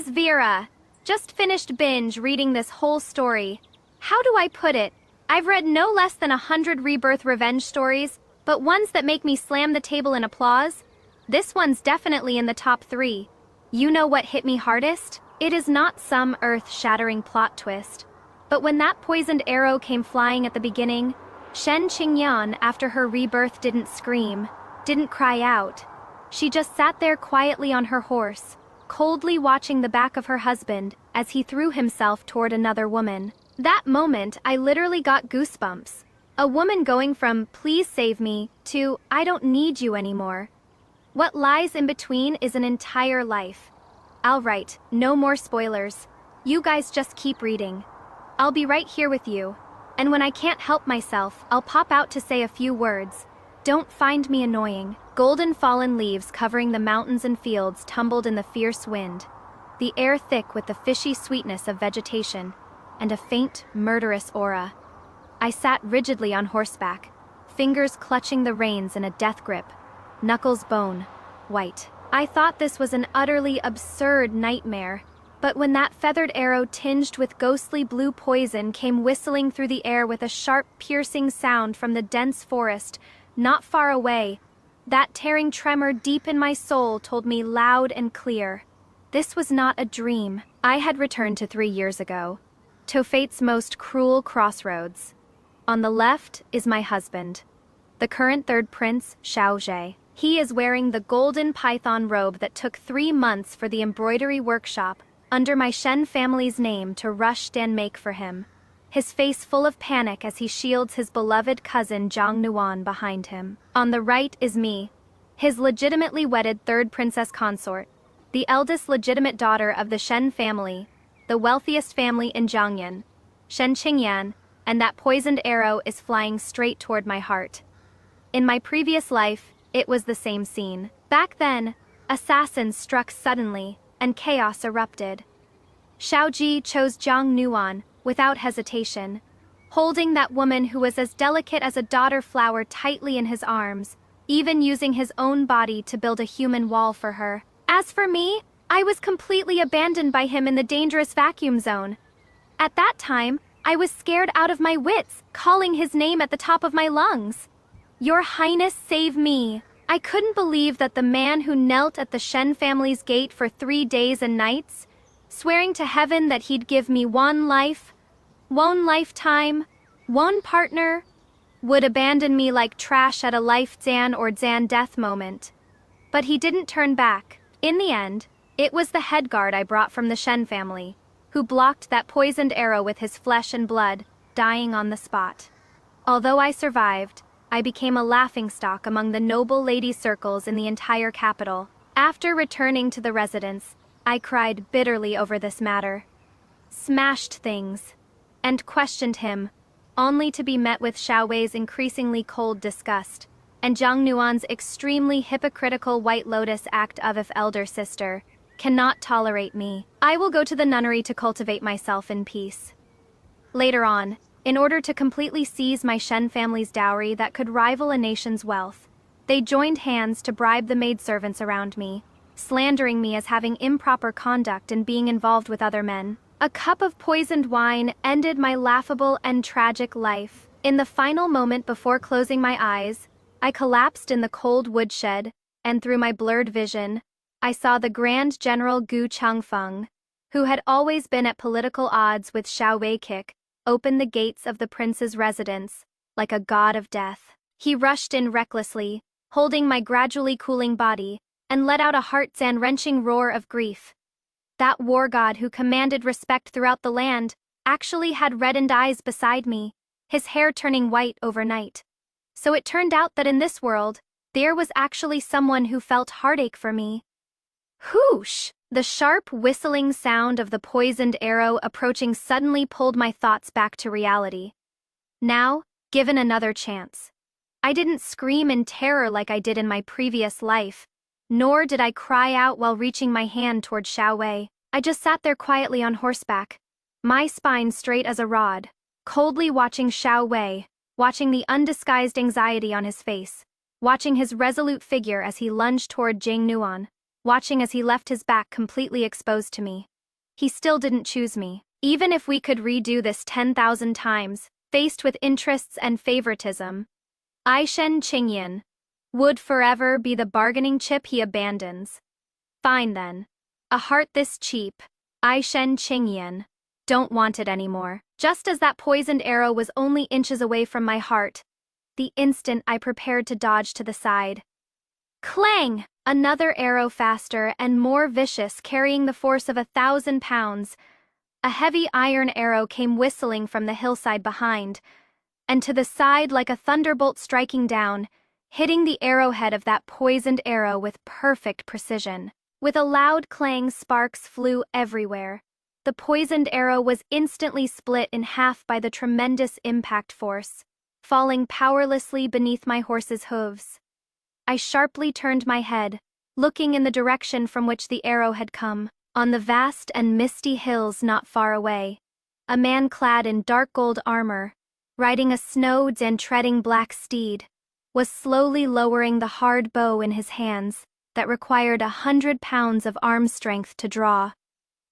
is Vera. Just finished binge reading this whole story. How do I put it? I've read no less than 100 rebirth revenge stories, but ones that make me slam the table in applause? This one's definitely in the top 3. You know what hit me hardest? It is not some earth-shattering plot twist. But when that poisoned arrow came flying at the beginning, Shen Qingyan, after her rebirth, didn't scream, didn't cry out. She just sat there quietly on her horse, coldly watching the back of her husband as he threw himself toward another woman. That moment, I literally got goosebumps. A woman going from, "Please save me," to, "I don't need you anymore." What lies in between is an entire life. All right, no more spoilers. You guys just keep reading. I'll be right here with you. And when I can't help myself, I'll pop out to say a few words. Don't find me annoying. Golden fallen leaves covering the mountains and fields tumbled in the fierce wind. The air thick with the fishy sweetness of vegetation, and a faint, murderous aura. I sat rigidly on horseback, fingers clutching the reins in a death grip, knuckles bone, white. I thought this was an utterly absurd nightmare, but when that feathered arrow tinged with ghostly blue poison came whistling through the air with a sharp, piercing sound from the dense forest, not far away, that tearing tremor deep in my soul told me loud and clear. This was not a dream. I had returned to 3 years ago, to fate's most cruel crossroads. On the left is my husband, the current third prince, Xiaozhe. He is wearing the golden python robe that took 3 months for the embroidery workshop under my Shen family's name to rush and make for him, his face full of panic as he shields his beloved cousin Zhang Nuan behind him. On the right is me, his legitimately wedded third princess consort, the eldest legitimate daughter of the Shen family, the wealthiest family in Jiangyan, Shen Qingyan, and that poisoned arrow is flying straight toward my heart. In my previous life, it was the same scene. Back then, assassins struck suddenly, and chaos erupted. Xiaoji chose Zhang Nuan without hesitation, holding that woman who was as delicate as a dodder flower tightly in his arms, even using his own body to build a human wall for her. As for me, I was completely abandoned by him in the dangerous vacuum zone. At that time, I was scared out of my wits, calling his name at the top of my lungs. "Your Highness, save me." I couldn't believe that the man who knelt at the Shen family's gate for 3 days and nights, swearing to heaven that he'd give me one life, one lifetime, one partner, would abandon me like trash at a life Zan or Zan death moment. But he didn't turn back. In the end, it was the head guard I brought from the Shen family, who blocked that poisoned arrow with his flesh and blood, dying on the spot. Although I survived, I became a laughingstock among the noble lady circles in the entire capital. After returning to the residence, I cried bitterly over this matter, smashed things, and questioned him, only to be met with Xiaowei's increasingly cold disgust, and Zhang Nuan's extremely hypocritical White Lotus act of "if elder sister cannot tolerate me, I will go to the nunnery to cultivate myself in peace." Later on, in order to completely seize my Shen family's dowry that could rival a nation's wealth, they joined hands to bribe the maidservants around me, slandering me as having improper conduct and being involved with other men. A cup of poisoned wine ended my laughable and tragic life. In the final moment before closing my eyes, I collapsed in the cold woodshed, and through my blurred vision, I saw the Grand General Gu Changfeng, who had always been at political odds with Xiao Weikik, open the gates of the prince's residence, like a god of death. He rushed in recklessly, holding my gradually cooling body, and let out a heart-wrenching roar of grief. That war god who commanded respect throughout the land actually had reddened eyes beside me, his hair turning white overnight. So it turned out that in this world, there was actually someone who felt heartache for me. Whoosh! The sharp, whistling sound of the poisoned arrow approaching suddenly pulled my thoughts back to reality. Now, given another chance. I didn't scream in terror like I did in my previous life, nor did I cry out while reaching my hand toward Xiaowei. I just sat there quietly on horseback, my spine straight as a rod, coldly watching Xiaowei, watching the undisguised anxiety on his face, watching his resolute figure as he lunged toward Jing Nuan, watching as he left his back completely exposed to me. He still didn't choose me. Even if we could redo this 10,000 times, faced with interests and favoritism, Aishen Qingyan would forever be the bargaining chip he abandons. Fine then. A heart this cheap, Aishen Qingyan, don't want it anymore. Just as that poisoned arrow was only inches away from my heart, the instant I prepared to dodge to the side. Clang! Another arrow faster and more vicious, carrying the force of 1,000 pounds. A heavy iron arrow came whistling from the hillside behind, and to the side like a thunderbolt striking down, hitting the arrowhead of that poisoned arrow with perfect precision. With a loud clang, sparks flew everywhere. The poisoned arrow was instantly split in half by the tremendous impact force, falling powerlessly beneath my horse's hooves. I sharply turned my head, looking in the direction from which the arrow had come. On the vast and misty hills not far away, a man clad in dark gold armor, riding a snowed and treading black steed, was slowly lowering the hard bow in his hands that required 100 pounds of arm strength to draw.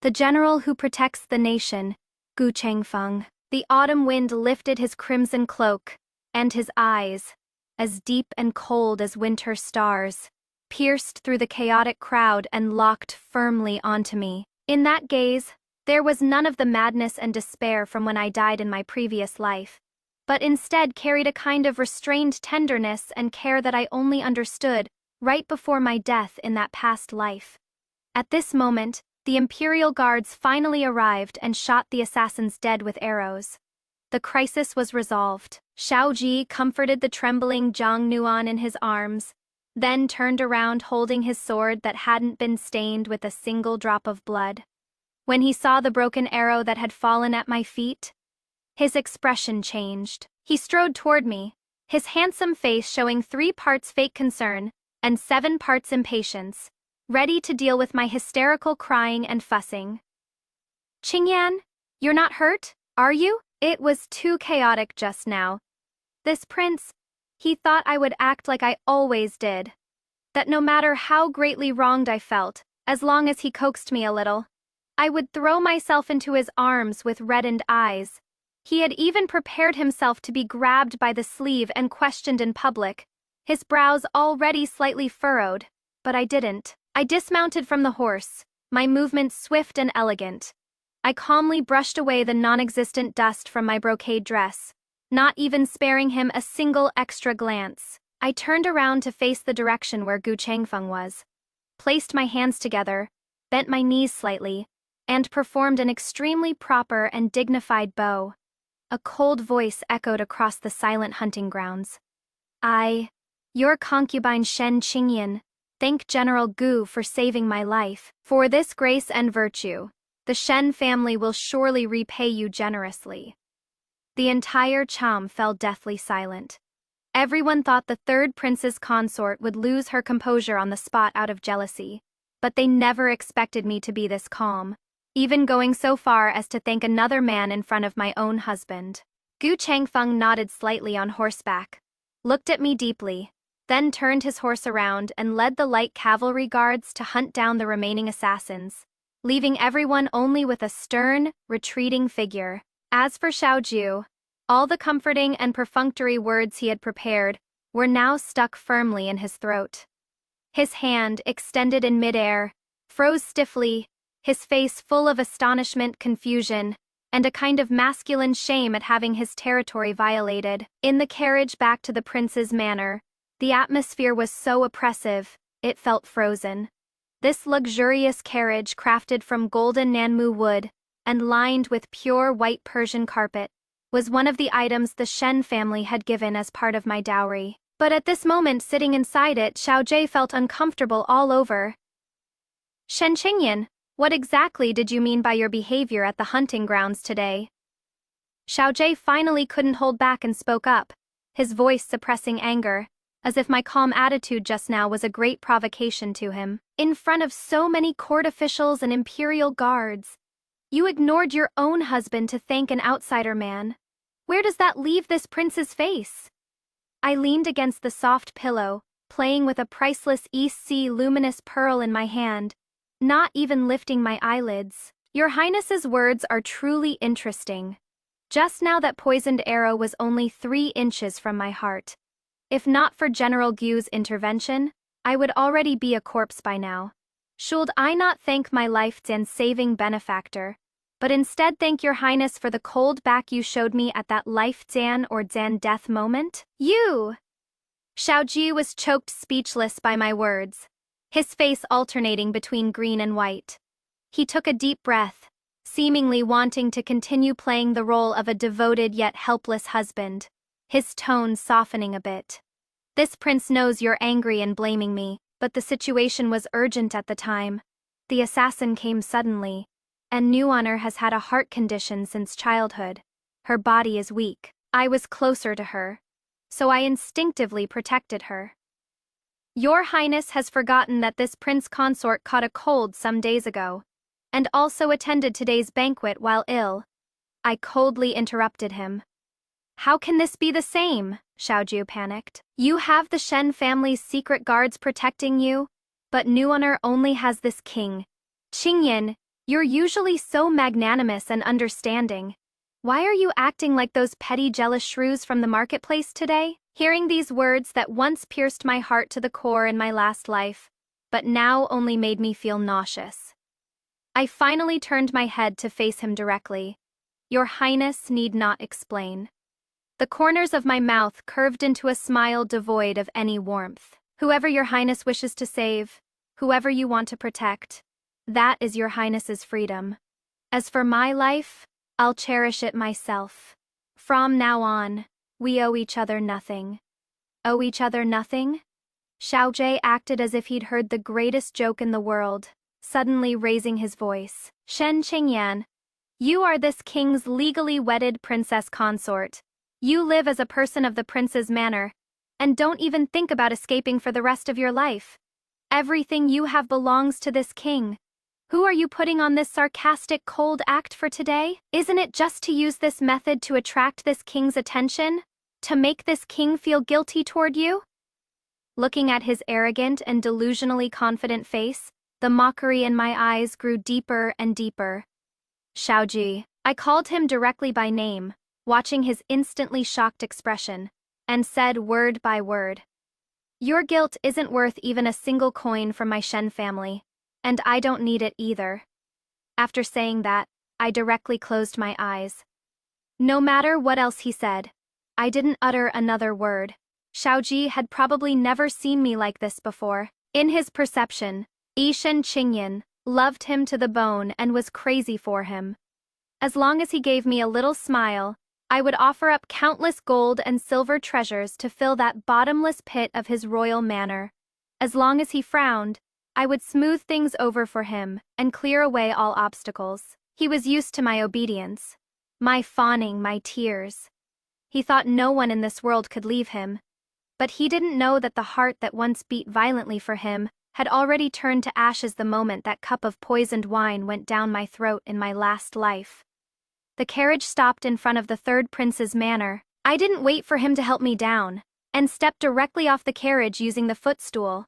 The general who protects the nation, Gu Chengfeng. The autumn wind lifted his crimson cloak, and his eyes, as deep and cold as winter stars, pierced through the chaotic crowd and locked firmly onto me. In that gaze, there was none of the madness and despair from when I died in my previous life, but instead carried a kind of restrained tenderness and care that I only understood right before my death in that past life. At this moment, the Imperial Guards finally arrived and shot the assassins dead with arrows. The crisis was resolved. Xiao Ji comforted the trembling Zhang Nuan in his arms, then turned around holding his sword that hadn't been stained with a single drop of blood. When he saw the broken arrow that had fallen at my feet, his expression changed. He strode toward me, his handsome face showing 3 parts fake concern and 7 parts impatience, ready to deal with my hysterical crying and fussing. Qingyan, you're not hurt, are you? It was too chaotic just now. This prince, he thought I would act like I always did. That no matter how greatly wronged I felt, as long as he coaxed me a little, I would throw myself into his arms with reddened eyes. He had even prepared himself to be grabbed by the sleeve and questioned in public, his brows already slightly furrowed, but I didn't. I dismounted from the horse, my movements swift and elegant. I calmly brushed away the non-existent dust from my brocade dress, not even sparing him a single extra glance. I turned around to face the direction where Gu Chengfeng was, placed my hands together, bent my knees slightly, and performed an extremely proper and dignified bow. A cold voice echoed across the silent hunting grounds. Your concubine Shen Qingyan, thank General Gu for saving my life. For this grace and virtue, the Shen family will surely repay you generously. The entire Cham fell deathly silent. Everyone thought the third prince's consort would lose her composure on the spot out of jealousy, but they never expected me to be this calm, even going so far as to thank another man in front of my own husband. Gu Chengfeng nodded slightly on horseback, looked at me deeply, then turned his horse around and led the light cavalry guards to hunt down the remaining assassins, leaving everyone only with a stern, retreating figure. As for Xiaoju, all the comforting and perfunctory words he had prepared were now stuck firmly in his throat. His hand, extended in midair, froze stiffly, his face full of astonishment, confusion, and a kind of masculine shame at having his territory violated. In the carriage back to the prince's manor, the atmosphere was so oppressive, it felt frozen. This luxurious carriage, crafted from golden Nanmu wood and lined with pure white Persian carpet, was one of the items the Shen family had given as part of my dowry. But at this moment, sitting inside it, Xiao Jie felt uncomfortable all over. Shen Qingyan, what exactly did you mean by your behavior at the hunting grounds today? Xiao Jie finally couldn't hold back and spoke up, his voice suppressing anger, as if my calm attitude just now was a great provocation to him. In front of so many court officials and imperial guards, you ignored your own husband to thank an outsider man. Where does that leave this prince's face? I leaned against the soft pillow, playing with a priceless East Sea luminous pearl in my hand, not even lifting my eyelids. Your Highness's words are truly interesting. Just now that poisoned arrow was only 3 inches from my heart. If not for General Gu's intervention, I would already be a corpse by now. Should I not thank my life-saving benefactor, but instead thank your Highness for the cold back you showed me at that life-death moment? You! Xiaoji was choked speechless by my words, his face alternating between green and white. He took a deep breath, seemingly wanting to continue playing the role of a devoted yet helpless husband, his tone softening a bit. This prince knows you're angry and blaming me, but the situation was urgent at the time. The assassin came suddenly, and New Honor has had a heart condition since childhood. Her body is weak. I was closer to her, so I instinctively protected her. Your Highness has forgotten that this prince consort caught a cold some days ago, and also attended today's banquet while ill. I coldly interrupted him. How can this be the same? Xiaoju panicked. You have the Shen family's secret guards protecting you, but New Honor only has this king. Qingyan, you're usually so magnanimous and understanding. Why are you acting like those petty jealous shrews from the marketplace today? Hearing these words that once pierced my heart to the core in my last life, but now only made me feel nauseous. I finally turned my head to face him directly. Your Highness need not explain. The corners of my mouth curved into a smile devoid of any warmth. Whoever your Highness wishes to save, whoever you want to protect, that is your Highness's freedom. As for my life, I'll cherish it myself. From now on, we owe each other nothing. Owe each other nothing? Xiaojie acted as if he'd heard the greatest joke in the world, suddenly raising his voice. Shen Qingyan, you are this king's legally wedded princess consort. You live as a person of the prince's manor, and don't even think about escaping for the rest of your life. Everything you have belongs to this king. Who are you putting on this sarcastic cold act for today? Isn't it just to use this method to attract this king's attention? To make this king feel guilty toward you? Looking at his arrogant and delusionally confident face, the mockery in my eyes grew deeper and deeper. Xiaoji, I called him directly by name, watching his instantly shocked expression, and said word by word. Your guilt isn't worth even a single coin from my Shen family, and I don't need it either. After saying that, I directly closed my eyes. No matter what else he said, I didn't utter another word. Xiaoji had probably never seen me like this before. In his perception, Shen Qingyan loved him to the bone and was crazy for him. As long as he gave me a little smile, I would offer up countless gold and silver treasures to fill that bottomless pit of his royal manor. As long as he frowned, I would smooth things over for him and clear away all obstacles. He was used to my obedience, my fawning, my tears. He thought no one in this world could leave him. But he didn't know that the heart that once beat violently for him had already turned to ashes the moment that cup of poisoned wine went down my throat in my last life. The carriage stopped in front of the third prince's manor. I didn't wait for him to help me down, and stepped directly off the carriage using the footstool.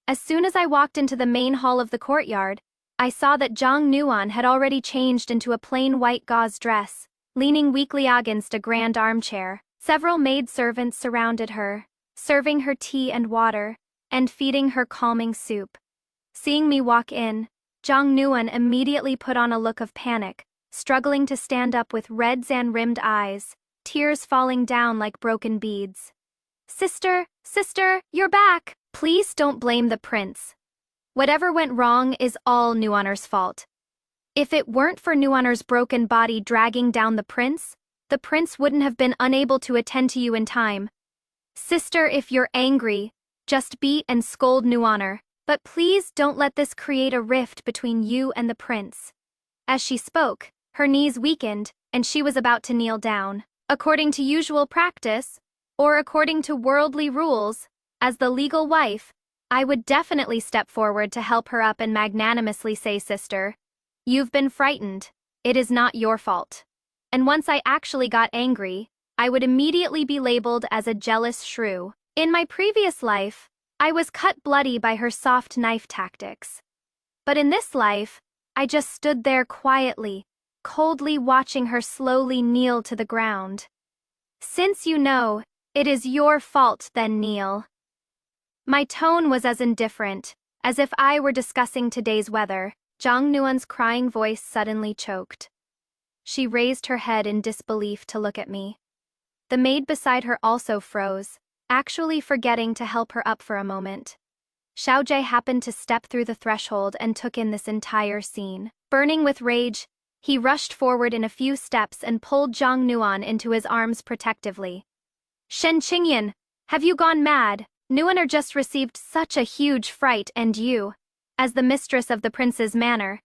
As soon as I walked into the main hall of the courtyard, I saw that Zhang Nuan had already changed into a plain white gauze dress, leaning weakly against a grand armchair. Several maidservants surrounded her, serving her tea and water, and feeding her calming soup. Seeing me walk in, Zhang Nuan immediately put on a look of panic, struggling to stand up with red rimmed eyes, tears falling down like broken beads. Sister, you're back! Please don't blame the prince. Whatever went wrong is all New Honor's fault. If it weren't for New Honor's broken body dragging down the prince wouldn't have been unable to attend to you in time. Sister, if you're angry, just beat and scold New Honor, but please don't let this create a rift between you and the prince. As she spoke, her knees weakened, and she was about to kneel down. According to usual practice, or according to worldly rules, as the legal wife, I would definitely step forward to help her up and magnanimously say, Sister, you've been frightened. It is not your fault. And once I actually got angry, I would immediately be labeled as a jealous shrew. In my previous life, I was cut bloody by her soft knife tactics. But in this life, I just stood there quietly, coldly watching her slowly kneel to the ground. Since you know, it is your fault, then kneel. My tone was as indifferent, as if I were discussing today's weather. Zhang Nuan's crying voice suddenly choked. She raised her head in disbelief to look at me. The maid beside her also froze, actually forgetting to help her up for a moment. Xiaojie happened to step through the threshold and took in this entire scene. Burning with rage, he rushed forward in a few steps and pulled Zhang Nuan into his arms protectively. Shen Qingyan, have you gone mad? Nuaner just received such a huge fright, and you, as the mistress of the prince's manor.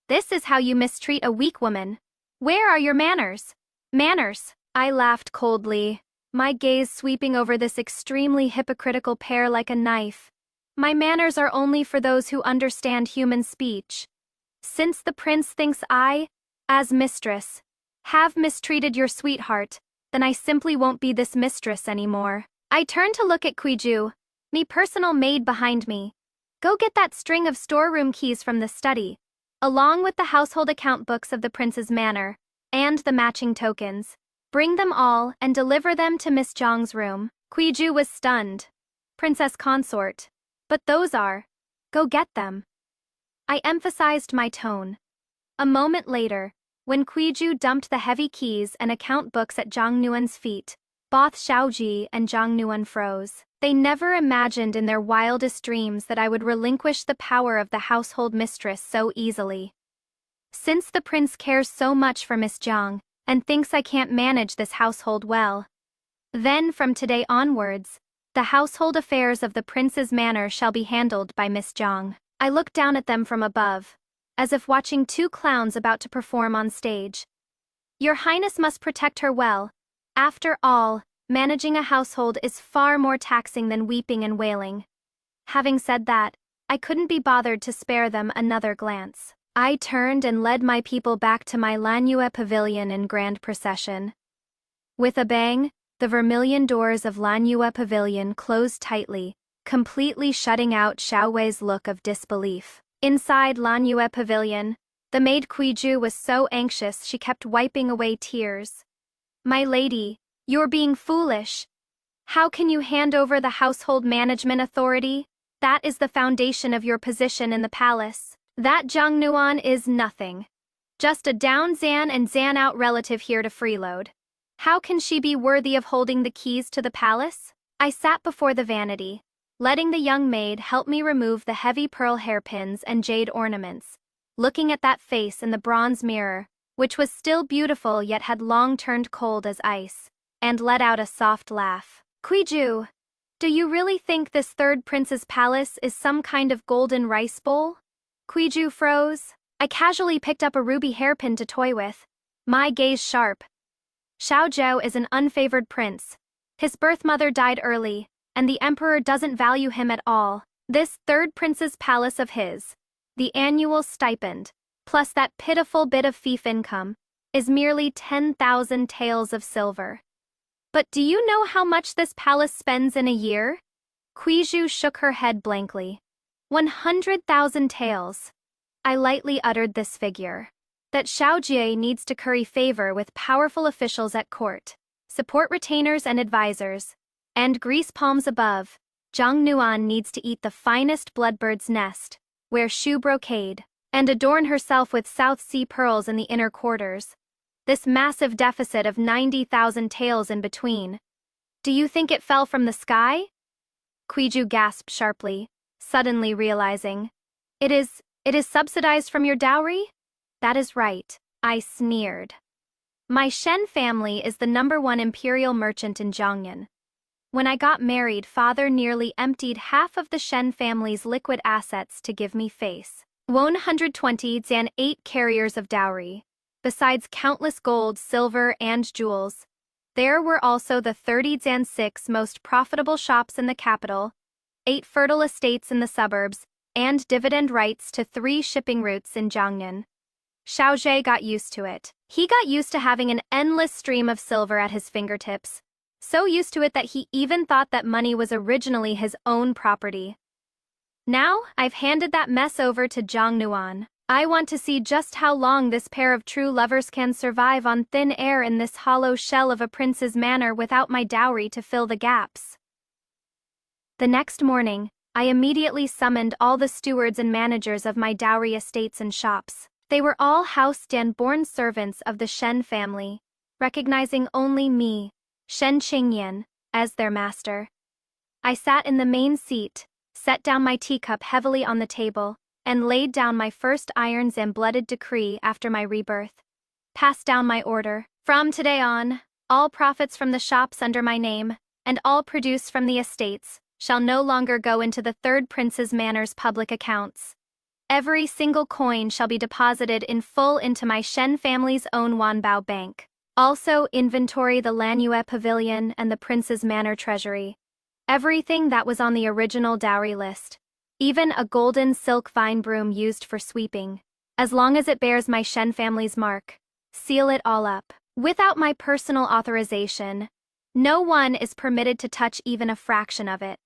This is how you mistreat a weak woman. Where are your manners? Manners? I laughed coldly, my gaze sweeping over this extremely hypocritical pair like a knife. My manners are only for those who understand human speech. Since the prince thinks I, as mistress, have mistreated your sweetheart, then I simply won't be this mistress anymore. I turned to look at Kuiju, me personal maid behind me. Go get that string of storeroom keys from the study, along with the household account books of the prince's manor, and the matching tokens. Bring them all and deliver them to Miss Zhang's room. Kuiju was stunned. Princess consort. But those are. Go get them. I emphasized my tone. A moment later, when Kuiju dumped the heavy keys and account books at Zhang Nuan's feet, both Xiaoji and Zhang Nuan froze. They never imagined in their wildest dreams that I would relinquish the power of the household mistress so easily. Since the prince cares so much for Miss Zhang, and thinks I can't manage this household well, then from today onwards, the household affairs of the prince's manor shall be handled by Miss Zhang. I looked down at them from above, as if watching two clowns about to perform on stage. Your Highness must protect her well. After all, managing a household is far more taxing than weeping and wailing. Having said that, I couldn't be bothered to spare them another glance. I turned and led my people back to my Lanyue pavilion in grand procession. With a bang, the vermilion doors of Lanyue pavilion closed tightly, completely shutting out Xiaowe's look of disbelief. Inside Lanyue pavilion, the maid Kuiju was so anxious she kept wiping away tears. My lady, you're being foolish. How can you hand over the household management authority? That is the foundation of your position in the palace. That Zhang Nuan is nothing. Just a down Zan and Zan out relative here to freeload. How can she be worthy of holding the keys to the palace? I sat before the vanity, letting the young maid help me remove the heavy pearl hairpins and jade ornaments, looking at that face in the bronze mirror, which was still beautiful yet had long turned cold as ice, and let out a soft laugh. Kuiju, do you really think this third prince's palace is some kind of golden rice bowl? Kuiju froze. I casually picked up a ruby hairpin to toy with, my gaze sharp. Xiao Zhou is an unfavored prince. His birth mother died early, and the emperor doesn't value him at all. This third prince's palace of his, the annual stipend, plus that pitiful bit of fief income, is merely 10,000 taels of silver. But do you know how much this palace spends in a year? Kuiju shook her head blankly. 100,000 taels. I lightly uttered this figure. That Xiaojie needs to curry favor with powerful officials at court, support retainers and advisors, and grease palms above. Zhang Nuan needs to eat the finest bloodbird's nest, wear shoe brocade, and adorn herself with South Sea pearls in the inner quarters. This massive deficit of 90,000 taels in between. Do you think it fell from the sky? Kuiju gasped sharply, suddenly realizing. It is subsidized from your dowry? That is right, I sneered. My Shen family is the #1 imperial merchant in Jiangyan. When I got married, father nearly emptied half of the Shen family's liquid assets to give me face. 120 Zan 8 carriers of dowry, besides countless gold, silver, and jewels. There were also the 30 Zan 6 most profitable shops in the capital, 8 fertile estates in the suburbs, and dividend rights to 3 shipping routes in Jiangyan. Xiaojie got used to it. He got used to having an endless stream of silver at his fingertips, so used to it that he even thought that money was originally his own property. Now, I've handed that mess over to Zhang Nuan. I want to see just how long this pair of true lovers can survive on thin air in this hollow shell of a prince's manor without my dowry to fill the gaps. The next morning, I immediately summoned all the stewards and managers of my dowry estates and shops. They were all housed and born servants of the Shen family, recognizing only me, Shen Qingyan, as their master. I sat in the main seat, set down my teacup heavily on the table, and laid down my first irons and blooded decree after my rebirth. Passed down my order. From today on, all profits from the shops under my name, and all produce from the estates, shall no longer go into the third prince's manor's public accounts. Every single coin shall be deposited in full into my Shen family's own Wanbao bank. Also inventory the Lanyue pavilion and the prince's manor treasury. Everything that was on the original dowry list. Even a golden silk vine broom used for sweeping. As long as it bears my Shen family's mark. Seal it all up. Without my personal authorization, no one is permitted to touch even a fraction of it.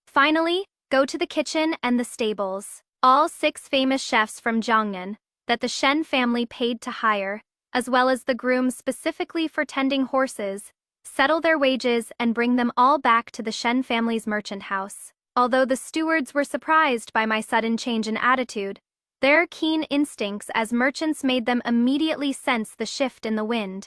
Finally, go to the kitchen and the stables. All 6 famous chefs from Jiangnan that the Shen family paid to hire, as well as the grooms specifically for tending horses, settle their wages and bring them all back to the Shen family's merchant house. Although the stewards were surprised by my sudden change in attitude, their keen instincts as merchants made them immediately sense the shift in the wind.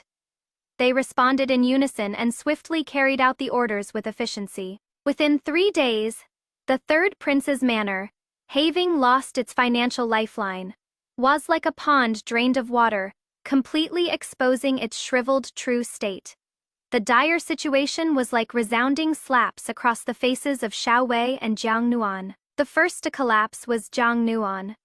They responded in unison and swiftly carried out the orders with efficiency. Within 3 days, the third prince's manor, having lost its financial lifeline, was like a pond drained of water, completely exposing its shriveled true state. The dire situation was like resounding slaps across the faces of Xiao Wei and Jiang Nuan. The first to collapse was Jiang Nuan,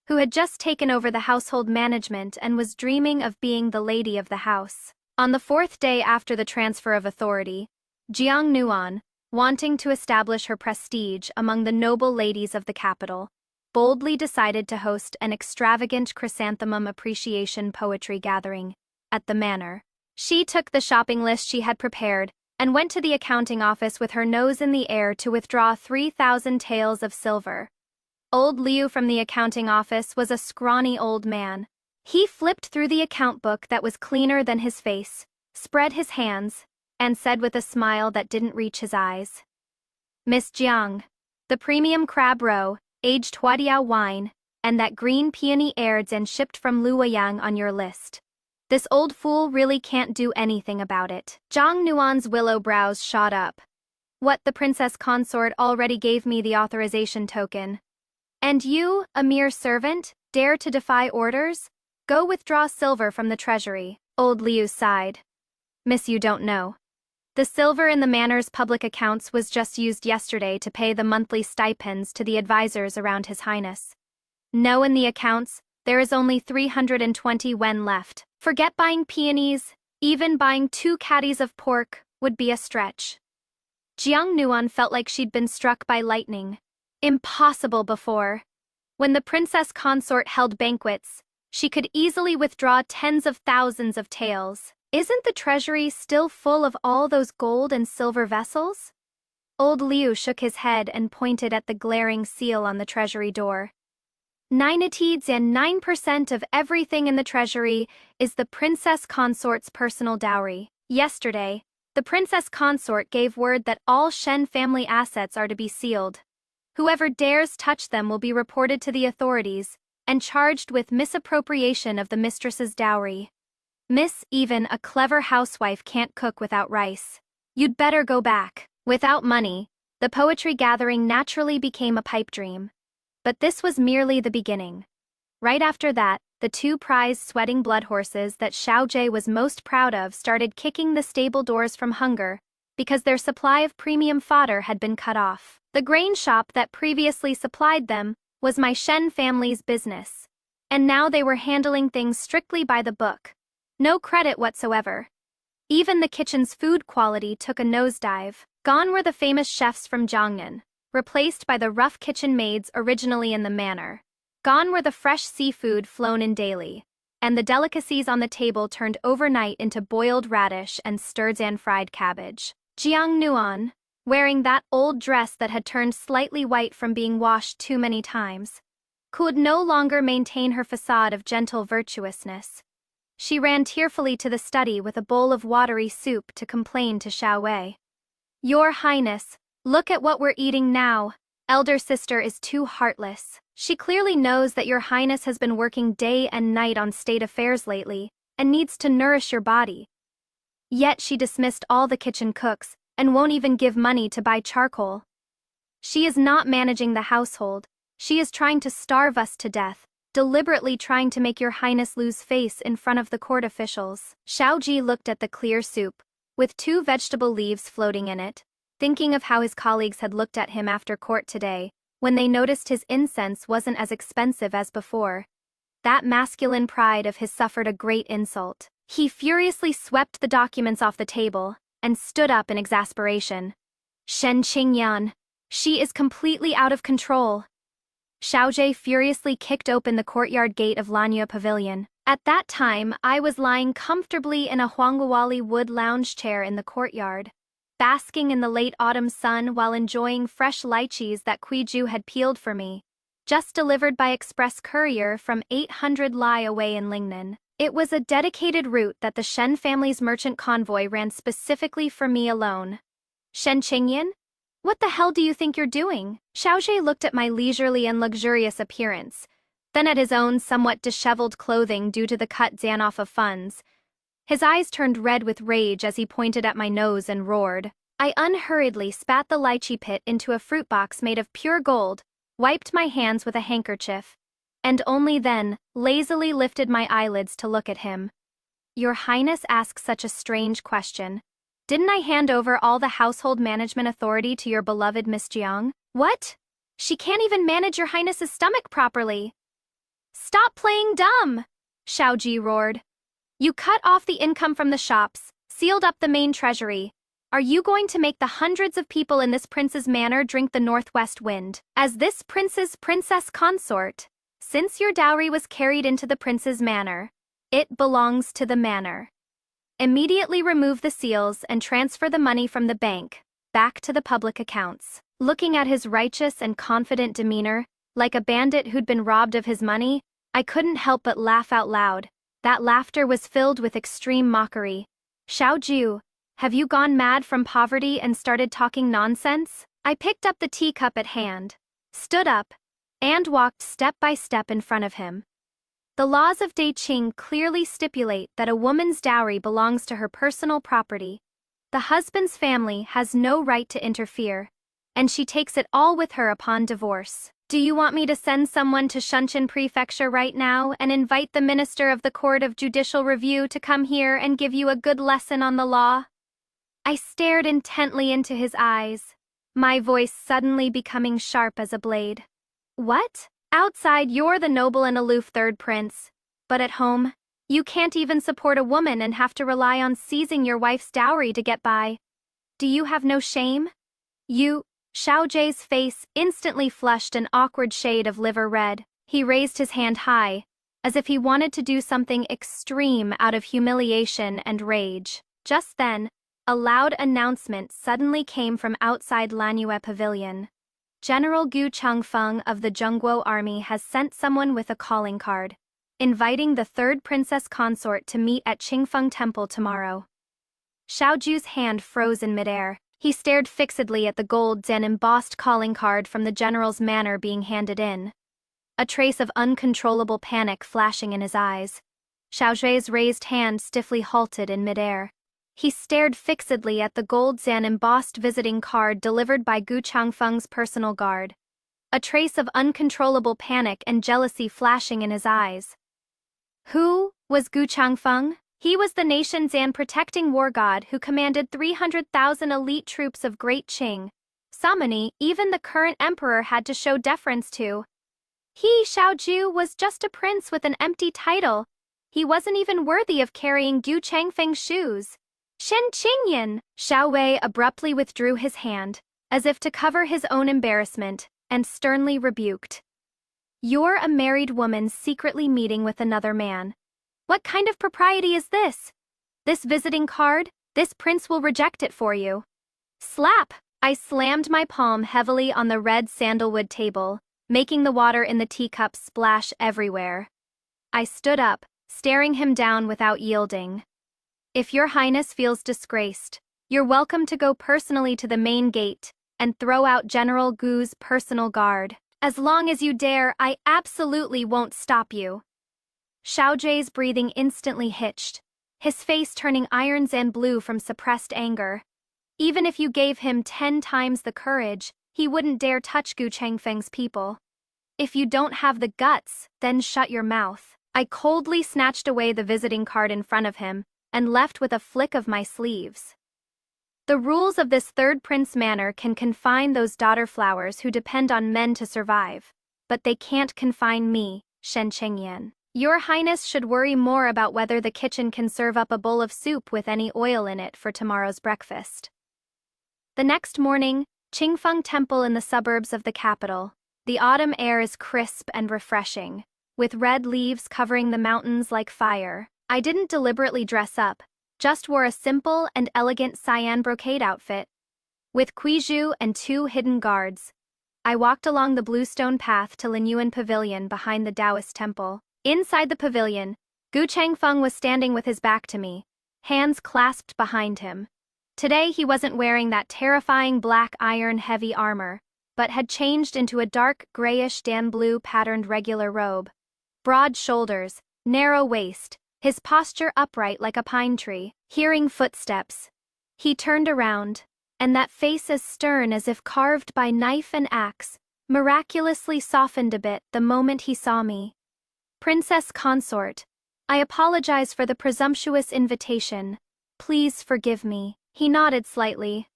who had just taken over the household management and was dreaming of being the lady of the house. On the 4th day after the transfer of authority, Jiang Nuan, wanting to establish her prestige among the noble ladies of the capital, boldly decided to host an extravagant chrysanthemum appreciation poetry gathering at the manor. She took the shopping list she had prepared and went to the accounting office with her nose in the air to withdraw 3,000 taels of silver. Old Liu from the accounting office was a scrawny old man. He flipped through the account book that was cleaner than his face, spread his hands, and said with a smile that didn't reach his eyes, "Miss Jiang, the premium crab roe, aged Huadiao wine, and that green peony aired and shipped from Luoyang on your list. This old fool really can't do anything about it." Jiang Nuan's willow brows shot up. "What, the princess consort already gave me the authorization token? And you, a mere servant, dare to defy orders? Go withdraw silver from the treasury." Old Liu sighed. "Miss, you don't know. The silver in the manor's public accounts was just used yesterday to pay the monthly stipends to the advisors around His Highness. No, in the accounts, there is only 320 wen left. Forget buying peonies, even buying 2 caddies of pork would be a stretch." Jiang Nuan felt like she'd been struck by lightning. Impossible before. When the princess consort held banquets, she could easily withdraw tens of thousands of taels. Isn't the treasury still full of all those gold and silver vessels? Old Liu shook his head and pointed at the glaring seal on the treasury door. 9 and 9% of everything in the treasury is the princess consort's personal dowry. Yesterday, the princess consort gave word that all Shen family assets are to be sealed. Whoever dares touch them will be reported to the authorities and charged with misappropriation of the mistress's dowry. Miss, even a clever housewife can't cook without rice. You'd better go back. Without money, the poetry gathering naturally became a pipe dream. But this was merely the beginning. Right after that, the 2 prize sweating blood horses that Xiao Jie was most proud of started kicking the stable doors from hunger because their supply of premium fodder had been cut off. The grain shop that previously supplied them was my Shen family's business, and now they were handling things strictly by the book. No credit whatsoever. Even the kitchen's food quality took a nosedive. Gone were the famous chefs from Jiangnan, replaced by the rough kitchen maids originally in the manor. Gone were the fresh seafood flown in daily, and the delicacies on the table turned overnight into boiled radish and stirred-in fried cabbage. Jiang Nuan, wearing that old dress that had turned slightly white from being washed too many times, could no longer maintain her facade of gentle virtuousness. She ran tearfully to the study with a bowl of watery soup to complain to Xiao Wei. "Your Highness, look at what we're eating now. Elder sister is too heartless. She clearly knows that your Highness has been working day and night on state affairs lately, and needs to nourish your body. Yet she dismissed all the kitchen cooks, and won't even give money to buy charcoal. She is not managing the household. She is trying to starve us to death, deliberately trying to make your Highness lose face in front of the court officials." Xiao Ji looked at the clear soup, with 2 vegetable leaves floating in it, thinking of how his colleagues had looked at him after court today, when they noticed his incense wasn't as expensive as before. That masculine pride of his suffered a great insult. He furiously swept the documents off the table, and stood up in exasperation. "Shen Qingyan, she is completely out of control." Xiao Jie furiously kicked open the courtyard gate of Lanya Pavilion. At that time, I was lying comfortably in a Huanguoli wood lounge chair in the courtyard, basking in the late autumn sun while enjoying fresh lychees that Kuiju had peeled for me, just delivered by express courier from 800 li away in Lingnan. It was a dedicated route that the Shen family's merchant convoy ran specifically for me alone. "Shen Qingyan? What the hell do you think you're doing?" Xiao Jie looked at my leisurely and luxurious appearance, then at his own somewhat disheveled clothing due to the cut Xanoff of funds. His eyes turned red with rage as he pointed at my nose and roared. I unhurriedly spat the lychee pit into a fruit box made of pure gold, wiped my hands with a handkerchief, and only then lazily lifted my eyelids to look at him. "Your Highness asks such a strange question. Didn't I hand over all the household management authority to your beloved Miss Jiang?" "What? She can't even manage your Highness's stomach properly." "Stop playing dumb!" Xiao Ji roared. "You cut off the income from the shops, sealed up the main treasury. Are you going to make the hundreds of people in this prince's manor drink the northwest wind? As this prince's princess consort, since your dowry was carried into the prince's manor, it belongs to the manor. Immediately remove the seals and transfer the money from the bank back to the public accounts." Looking at his righteous and confident demeanor, like a bandit who'd been robbed of his money, I couldn't help but laugh out loud. That laughter was filled with extreme mockery. "Xiao Ju, have you gone mad from poverty and started talking nonsense?" I picked up the teacup at hand, stood up, and walked step by step in front of him. The laws of Daqing clearly stipulate that a woman's dowry belongs to her personal property. The husband's family has no right to interfere, and she takes it all with her upon divorce. "Do you want me to send someone to Shunqin Prefecture right now and invite the Minister of the Court of Judicial Review to come here and give you a good lesson on the law?" I stared intently into his eyes, my voice suddenly becoming sharp as a blade. "What? Outside you're the noble and aloof third prince, but at home, you can't even support a woman and have to rely on seizing your wife's dowry to get by. Do you have no shame? You..." Xiao Jie's face instantly flushed an awkward shade of liver red. He raised his hand high, as if he wanted to do something extreme out of humiliation and rage. Just then, a loud announcement suddenly came from outside Lanyue Pavilion. "General Gu Changfeng of the Zhengguo army has sent someone with a calling card, inviting the third princess consort to meet at Qingfeng Temple tomorrow." Xiao Ju's hand froze in midair. He stared fixedly at the gold and embossed calling card from the general's manor being handed in, a trace of uncontrollable panic flashing in his eyes. Xiao Jui's raised hand stiffly halted in midair. He stared fixedly at the gold and embossed visiting card delivered by Gu Changfeng's personal guard, a trace of uncontrollable panic and jealousy flashing in his eyes. Who was Gu Changfeng? He was the nation's and protecting war god who commanded 300,000 elite troops of Great Qing. Samani, even the current emperor had to show deference to. He, Xiao Ju, was just a prince with an empty title. He wasn't even worthy of carrying Gu Changfeng's shoes. "Shen Qingyan!" Xiao Wei abruptly withdrew his hand, as if to cover his own embarrassment, and sternly rebuked. "You're a married woman secretly meeting with another man. What kind of propriety is this? This visiting card? This prince will reject it for you." Slap! I slammed my palm heavily on the red sandalwood table, making the water in the teacup splash everywhere. I stood up, staring him down without yielding. If your highness feels disgraced, you're welcome to go personally to the main gate and throw out General Gu's personal guard. As long as you dare, I absolutely won't stop you. Xiaojie's breathing instantly hitched, his face turning irons and blue from suppressed anger. Even if you gave him 10 times the courage, he wouldn't dare touch Gu Changfeng's people. If you don't have the guts, then shut your mouth. I coldly snatched away the visiting card in front of him and left with a flick of my sleeves. The rules of this third prince manor can confine those daughter flowers who depend on men to survive, but they can't confine me, Shen Qingyan. Your Highness should worry more about whether the kitchen can serve up a bowl of soup with any oil in it for tomorrow's breakfast. The next morning, Qingfeng Temple in the suburbs of the capital. The autumn air is crisp and refreshing, with red leaves covering the mountains like fire. I didn't deliberately dress up, just wore a simple and elegant cyan brocade outfit. With Kuizhu and 2 hidden guards, I walked along the bluestone path to Linyuan Pavilion behind the Taoist temple. Inside the pavilion, Gu Changfeng was standing with his back to me, hands clasped behind him. Today he wasn't wearing that terrifying black iron-heavy armor, but had changed into a dark grayish Dan blue patterned regular robe. Broad shoulders, narrow waist, his posture upright like a pine tree. Hearing footsteps, he turned around, and that face as stern as if carved by knife and axe, miraculously softened a bit the moment he saw me. Princess consort, I apologize for the presumptuous invitation. Please forgive me. He nodded slightly,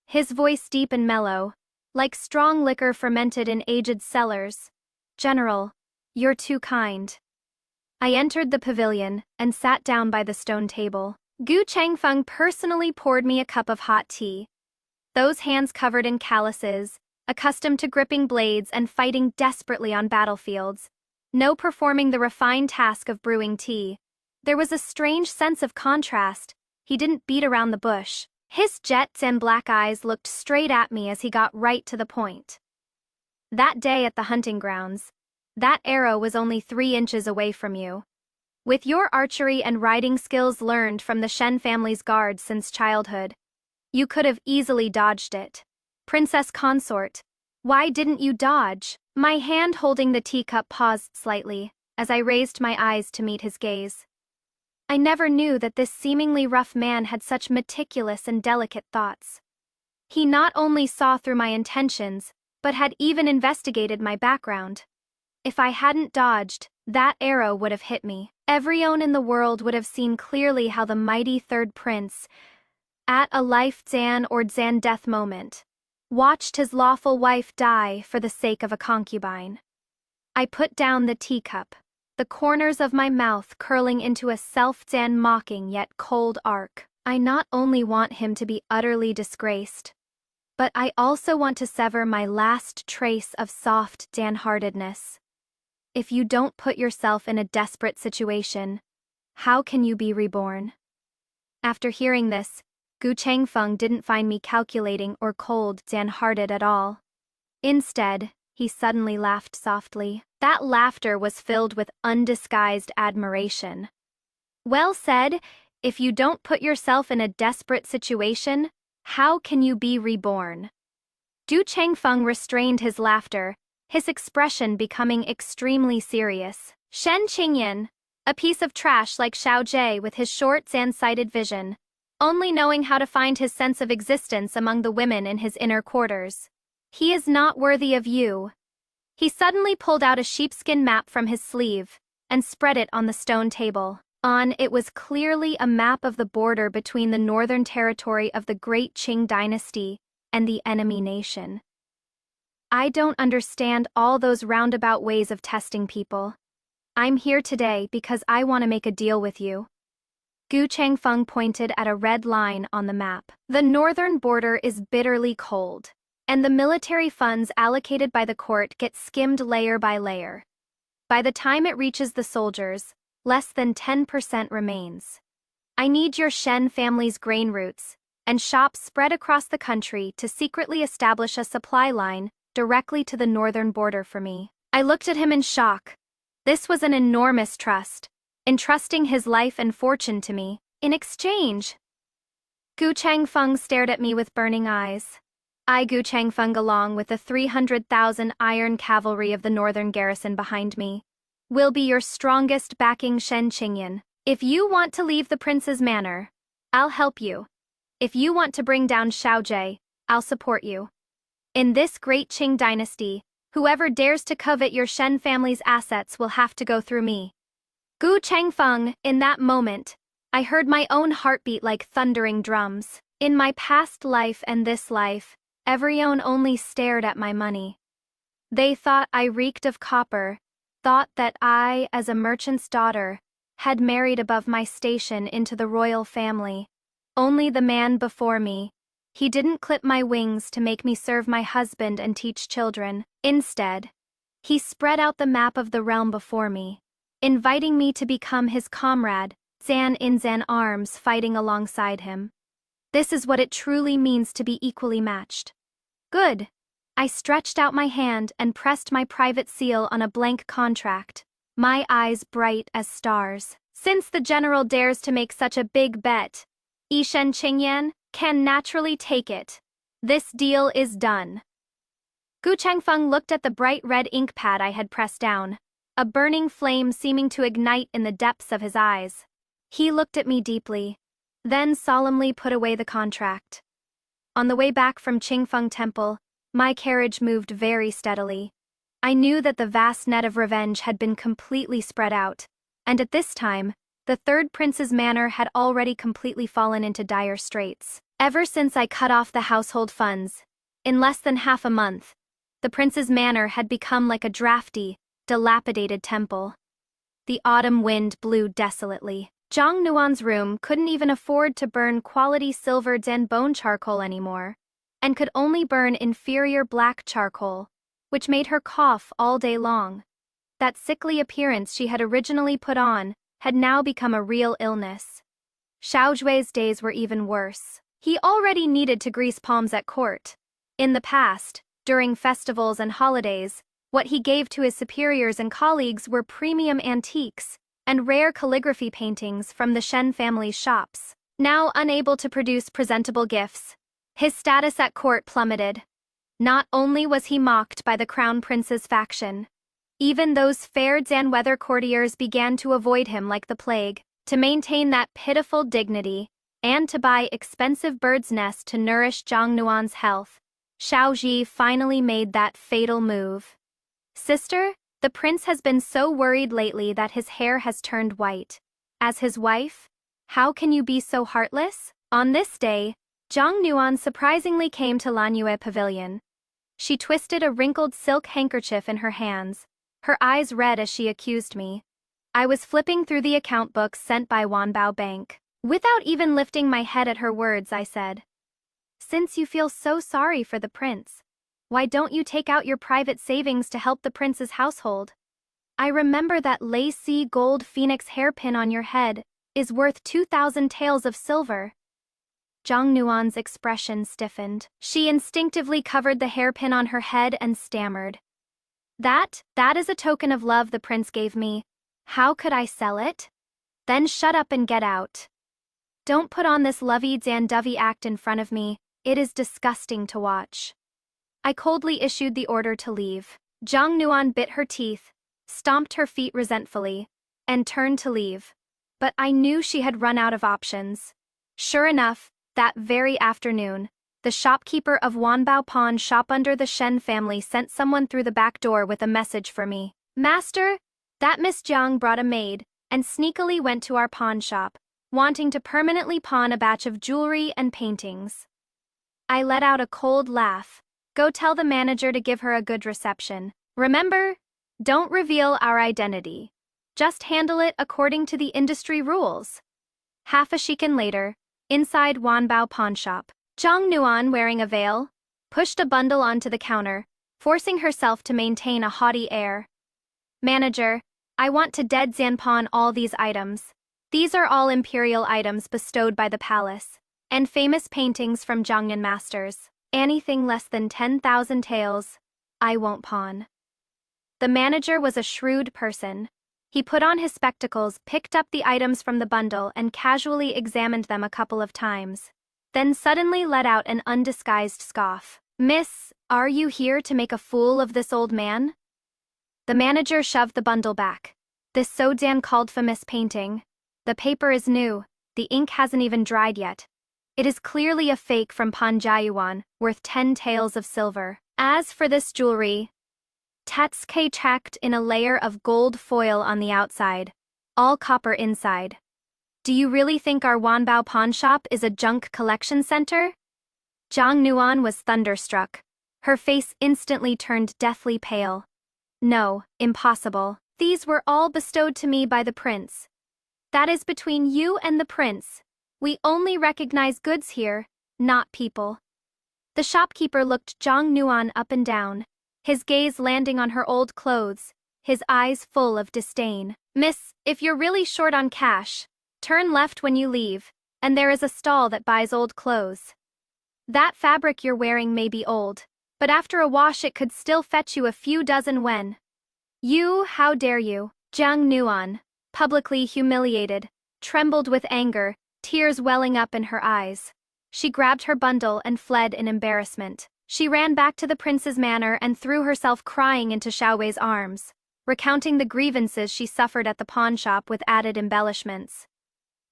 his voice deep and mellow, like strong liquor fermented in aged cellars. General, you're too kind. I entered the pavilion and sat down by the stone table. Gu Changfeng personally poured me a cup of hot tea. Those hands covered in calluses, accustomed to gripping blades and fighting desperately on battlefields, no performing the refined task of brewing tea. There was a strange sense of contrast. He didn't beat around the bush. His jets and black eyes looked straight at me as he got right to the point. That day at the hunting grounds, that arrow was only 3 inches away from you. With your archery and riding skills learned from the Shen family's guards since childhood, you could have easily dodged it. Princess consort, why didn't you dodge? My hand holding the teacup paused slightly as I raised my eyes to meet his gaze. I never knew that this seemingly rough man had such meticulous and delicate thoughts. He not only saw through my intentions, but had even investigated my background. If I hadn't dodged, that arrow would have hit me. Everyone in the world would have seen clearly how the mighty third prince, at a life Zan or Zan death moment, watched his lawful wife die for the sake of a concubine. I put down the teacup, the corners of my mouth curling into a self-Zan mocking yet cold arc. I not only want him to be utterly disgraced, but I also want to sever my last trace of soft Dan-heartedness. If you don't put yourself in a desperate situation, how can you be reborn? After hearing this, Gu Changfeng didn't find me calculating or cold Dan-hearted at all. Instead, he suddenly laughed softly. That laughter was filled with undisguised admiration. Well said, if you don't put yourself in a desperate situation, how can you be reborn? Du Changfeng restrained his laughter, his expression becoming extremely serious. Shen Qingyan, a piece of trash like Xiaojie with his short Zan-sighted vision, only knowing how to find his sense of existence among the women in his inner quarters. He is not worthy of you. He suddenly pulled out a sheepskin map from his sleeve and spread it on the stone table. On it was clearly a map of the border between the northern territory of the Great Qing dynasty and the enemy nation. I don't understand all those roundabout ways of testing people. I'm here today because I want to make a deal with you. Gu Changfeng pointed at a red line on the map. The northern border is bitterly cold, and the military funds allocated by the court get skimmed layer by layer. By the time it reaches the soldiers, less than 10% remains. I need your Shen family's grain routes and shops spread across the country to secretly establish a supply line directly to the northern border for me. I looked at him in shock. This was an enormous trust, entrusting his life and fortune to me. In exchange, Gu Changfeng stared at me with burning eyes. I, Gu Changfeng, along with the 300,000 iron cavalry of the northern garrison behind me, will be your strongest backing, Shen Qingyan. If you want to leave the prince's manor, I'll help you. If you want to bring down Xiaojie, I'll support you. In this great Qing dynasty, whoever dares to covet your Shen family's assets will have to go through me. Gu Changfeng, in that moment, I heard my own heartbeat like thundering drums. In my past life and this life, everyone only stared at my money. They thought I reeked of copper, thought that I, as a merchant's daughter, had married above my station into the royal family. Only the man before me, he didn't clip my wings to make me serve my husband and teach children. Instead, he spread out the map of the realm before me, inviting me to become his comrade, Zan in Zan arms fighting alongside him. This is what it truly means to be equally matched. Good. I stretched out my hand and pressed my private seal on a blank contract, my eyes bright as stars. Since the general dares to make such a big bet, Shen Qingyan can naturally take it. This deal is done. Gu Changfeng looked at the bright red ink pad I had pressed down, a burning flame seeming to ignite in the depths of his eyes. He looked at me deeply, then solemnly put away the contract. On the way back from Qingfeng Temple, my carriage moved very steadily. I knew that the vast net of revenge had been completely spread out, and at this time, the third prince's manor had already completely fallen into dire straits. Ever since I cut off the household funds, in less than half a month, the prince's manor had become like a drafty, dilapidated temple. The autumn wind blew desolately. Zhang Nuan's room couldn't even afford to burn quality silver and bone charcoal anymore, and could only burn inferior black charcoal, which made her cough all day long. That sickly appearance she had originally put on had now become a real illness. Xiaojui's days were even worse. He already needed to grease palms at court. In the past, during festivals and holidays, what he gave to his superiors and colleagues were premium antiques and rare calligraphy paintings from the Shen family's shops. Now unable to produce presentable gifts, his status at court plummeted. Not only was he mocked by the crown prince's faction, even those fair Zanweather courtiers began to avoid him like the plague. To maintain that pitiful dignity, and to buy expensive bird's nests to nourish Zhang Nuan's health, Xiaoji finally made that fatal move. Sister, the prince has been so worried lately that his hair has turned white. As his wife, how can you be so heartless? On this day, Zhang Nuan surprisingly came to Lanyue Pavilion. She twisted a wrinkled silk handkerchief in her hands, her eyes red as she accused me. I was flipping through the account books sent by Wanbao Bank. Without even lifting my head at her words, I said, "Since you feel so sorry for the prince, why don't you take out your private savings to help the prince's household? I remember that lacy gold phoenix hairpin on your head is worth 2,000 taels of silver." Zhang Nuan's expression stiffened. She instinctively covered the hairpin on her head and stammered. That is a token of love the prince gave me. How could I sell it? Then shut up and get out. Don't put on this lovey-dovey act in front of me. It is disgusting to watch. I coldly issued the order to leave. Zhang Nuan bit her teeth, stomped her feet resentfully, and turned to leave. But I knew she had run out of options. Sure enough, that very afternoon, the shopkeeper of Wanbao Pawn shop under the Shen family sent someone through the back door with a message for me. "Master, that Miss Jiang brought a maid and sneakily went to our pawn shop, wanting to permanently pawn a batch of jewelry and paintings." I let out a cold laugh. Go tell the manager to give her a good reception. Remember, don't reveal our identity. Just handle it according to the industry rules. Half a shikan later, inside Wanbao Pawn Shop, Zhang Nuan, wearing a veil, pushed a bundle onto the counter, forcing herself to maintain a haughty air. "Manager, I want to dead pawn all these items. These are all imperial items bestowed by the palace, and famous paintings from Zhangnan masters. Anything less than 10,000 taels, I won't pawn. The manager was a shrewd person. He put on his spectacles, picked up the items from the bundle, and casually examined them a couple of times. Then suddenly let out an undisguised scoff. "Miss, are you here to make a fool of this old man?" The manager shoved the bundle back. "This so Dan called famous painting. The paper is new, the ink hasn't even dried yet. It is clearly a fake from Panjayuan, worth 10 taels of silver. As for this jewelry, Tetsuke checked in a layer of gold foil on the outside, all copper inside. Do you really think our Wanbao pawn shop is a junk collection center?" Zhang Nuan was thunderstruck. Her face instantly turned deathly pale. "No, impossible. These were all bestowed to me by the prince. That is between you and the prince. We only recognize goods here, not people." The shopkeeper looked Zhang Nuan up and down, his gaze landing on her old clothes, his eyes full of disdain. "Miss, if you're really short on cash, turn left when you leave, and there is a stall that buys old clothes. That fabric you're wearing may be old, but after a wash it could still fetch you a few dozen wen." "You, how dare you?" Zhang Nuan, publicly humiliated, trembled with anger, tears welling up in her eyes. She grabbed her bundle and fled in embarrassment. She ran back to the prince's manor and threw herself crying into Xiaowe's arms, recounting the grievances she suffered at the pawn shop with added embellishments.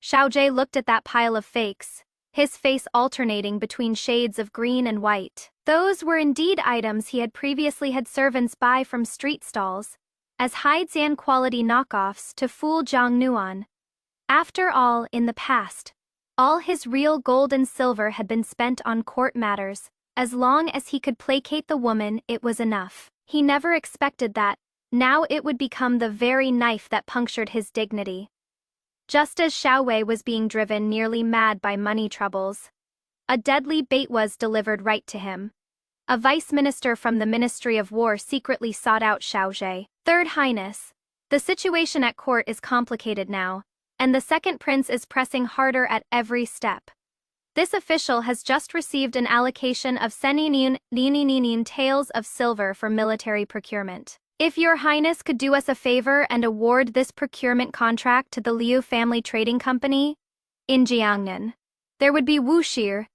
Xiaojie looked at that pile of fakes, his face alternating between shades of green and white. Those were indeed items he had previously had servants buy from street stalls, as Haidian quality knockoffs to fool Zhang Nuan. After all, in the past, all his real gold and silver had been spent on court matters. As long as he could placate the woman, it was enough. He never expected that, now it would become the very knife that punctured his dignity. Just as Xiaowei was being driven nearly mad by money troubles, a deadly bait was delivered right to him. A vice minister from the Ministry of War secretly sought out Xiaojie. "Third Highness, the situation at court is complicated now, and the second prince is pressing harder at every step. This official has just received an allocation of 10 taels of silver for military procurement. If your highness could do us a favor and award this procurement contract to the Liu family trading company in Jiangnan, there would be wuxir,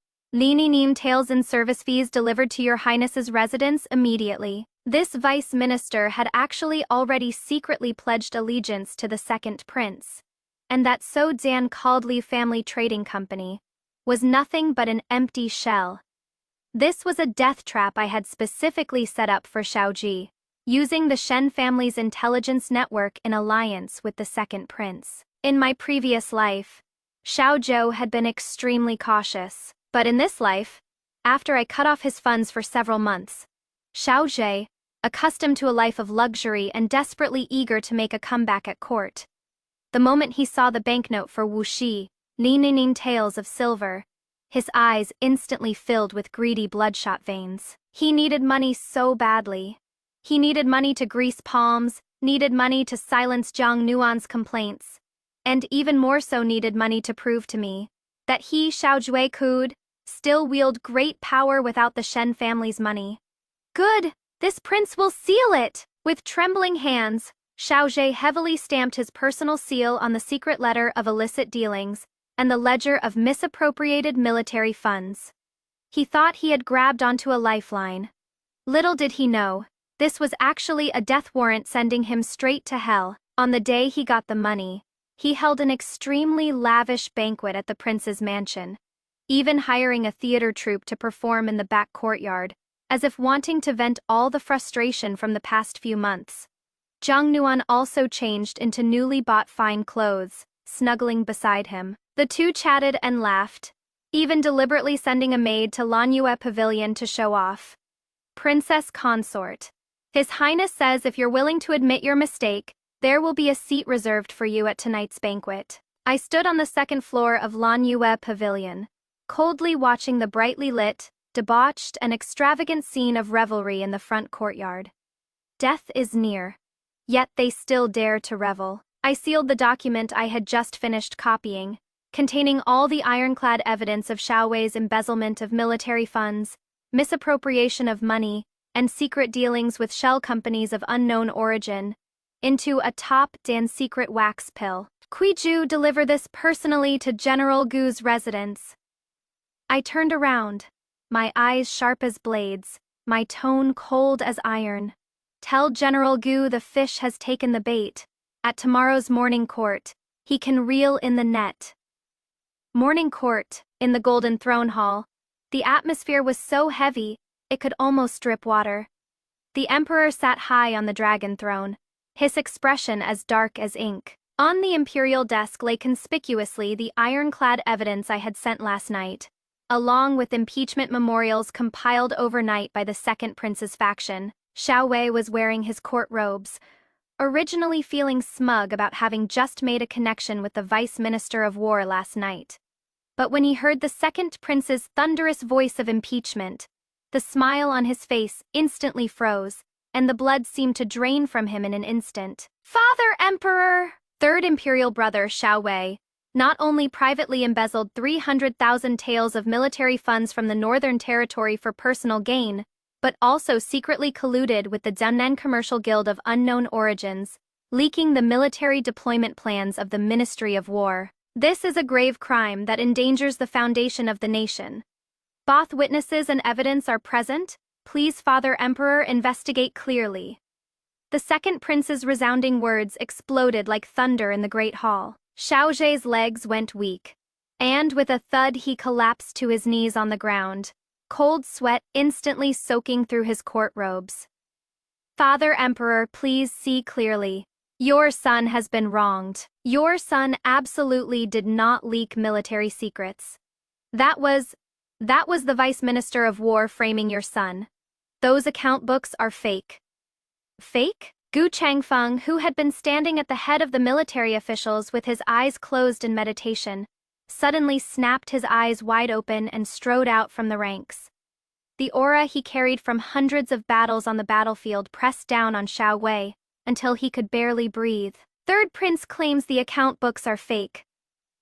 taels in service fees delivered to your highness's residence immediately." This vice minister had actually already secretly pledged allegiance to the second prince, and that so Dan called Liu family trading company was nothing but an empty shell. This was a death trap I had specifically set up for Xiaoji, using the Shen family's intelligence network in alliance with the second prince. In my previous life, Xiao Zhou had been extremely cautious, but in this life, after I cut off his funds for several months, Xiao Zhe, accustomed to a life of luxury and desperately eager to make a comeback at court. The moment he saw the banknote for wuxi, taels of silver, his eyes instantly filled with greedy bloodshot veins. He needed money so badly. He needed money to grease palms, needed money to silence Zhang Nuan's complaints, and even more so needed money to prove to me that he, Xiaojue, could still wield great power without the Shen family's money. "Good! This prince will seal it!" With trembling hands, Xiaojie heavily stamped his personal seal on the secret letter of illicit dealings and the ledger of misappropriated military funds. He thought he had grabbed onto a lifeline. Little did he know, this was actually a death warrant sending him straight to hell. On the day he got the money, he held an extremely lavish banquet at the prince's mansion, even hiring a theater troupe to perform in the back courtyard, as if wanting to vent all the frustration from the past few months. Zhang Nuan also changed into newly bought fine clothes, snuggling beside him. The two chatted and laughed, even deliberately sending a maid to Lanyue Pavilion to show off. "Princess consort. His Highness says if you're willing to admit your mistake, there will be a seat reserved for you at tonight's banquet." I stood on the second floor of Lanyue Pavilion, coldly watching the brightly lit, debauched and extravagant scene of revelry in the front courtyard. Death is near, yet they still dare to revel. I sealed the document I had just finished copying, containing all the ironclad evidence of Xiaowei's embezzlement of military funds, misappropriation of money, and secret dealings with shell companies of unknown origin, into a top-dan secret wax pill. Quiju deliver this personally to General Gu's residence. I turned around, my eyes sharp as blades, my tone cold as iron. Tell General Gu the fish has taken the bait. At tomorrow's morning court, he can reel in the net. Morning court, in the Golden Throne Hall. The atmosphere was so heavy, it could almost drip water. The emperor sat high on the dragon throne, his expression as dark as ink. On the imperial desk lay conspicuously the ironclad evidence I had sent last night, along with impeachment memorials compiled overnight by the second prince's faction. Xiao Wei was wearing his court robes, originally feeling smug about having just made a connection with the vice minister of war last night. But when he heard the second prince's thunderous voice of impeachment, the smile on his face instantly froze, and the blood seemed to drain from him in an instant. Father Emperor! Third imperial brother Xiao Wei not only privately embezzled 300,000 taels of military funds from the Northern Territory for personal gain, but also secretly colluded with the Dunnan Commercial Guild of Unknown Origins, leaking the military deployment plans of the Ministry of War. This is a grave crime that endangers the foundation of the nation. Both witnesses and evidence are present. Please, Father Emperor, investigate clearly. The second prince's resounding words exploded like thunder in the great hall. Xiao Zhe's legs went weak, and with a thud he collapsed to his knees on the ground, cold sweat instantly soaking through his court robes. Father Emperor, please see clearly. Your son has been wronged. Your son absolutely did not leak military secrets. That was the Vice Minister of War framing your son. Those account books are fake. Fake? Gu Changfeng, who had been standing at the head of the military officials with his eyes closed in meditation, suddenly snapped his eyes wide open and strode out from the ranks. The aura he carried from hundreds of battles on the battlefield pressed down on Xiao Wei until he could barely breathe. Third Prince claims the account books are fake.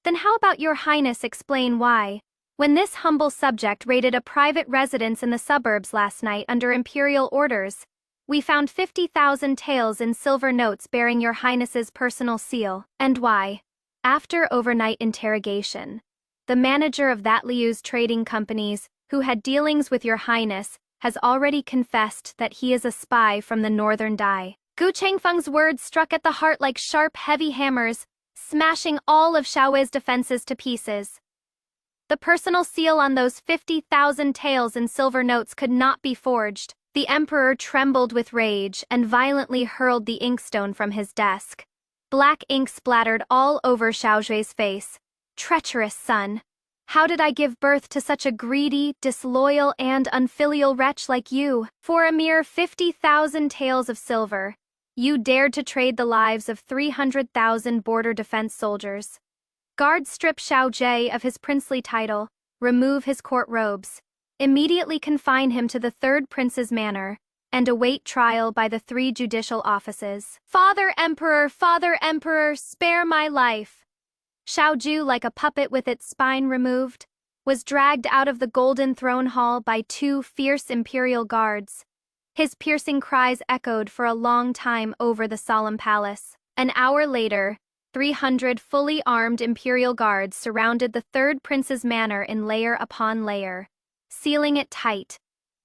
Then how about your highness explain why, when this humble subject raided a private residence in the suburbs last night under imperial orders, we found 50,000 taels in silver notes bearing your highness's personal seal, and why, after overnight interrogation, the manager of that Liu's trading companies, who had dealings with your highness, has already confessed that he is a spy from the Northern Dai. Gu Changfeng's words struck at the heart like sharp, heavy hammers, smashing all of Xiao Wei's defenses to pieces. The personal seal on those 50,000 taels in silver notes could not be forged. The emperor trembled with rage and violently hurled the inkstone from his desk. Black ink splattered all over Xiao Zhe's face. Treacherous son! How did I give birth to such a greedy, disloyal, and unfilial wretch like you? For a mere 50,000 taels of silver, you dared to trade the lives of 300,000 border defense soldiers. Guards strip Xiao Zhe of his princely title, remove his court robes, immediately confine him to the third prince's manor, and await trial by the 3 judicial offices. Father Emperor, spare my life! Xiao Zhu, like a puppet with its spine removed, was dragged out of the Golden Throne Hall by 2 fierce imperial guards. His piercing cries echoed for a long time over the solemn palace. An hour later, 300 fully armed imperial guards surrounded the third prince's manor in layer upon layer, sealing it tight.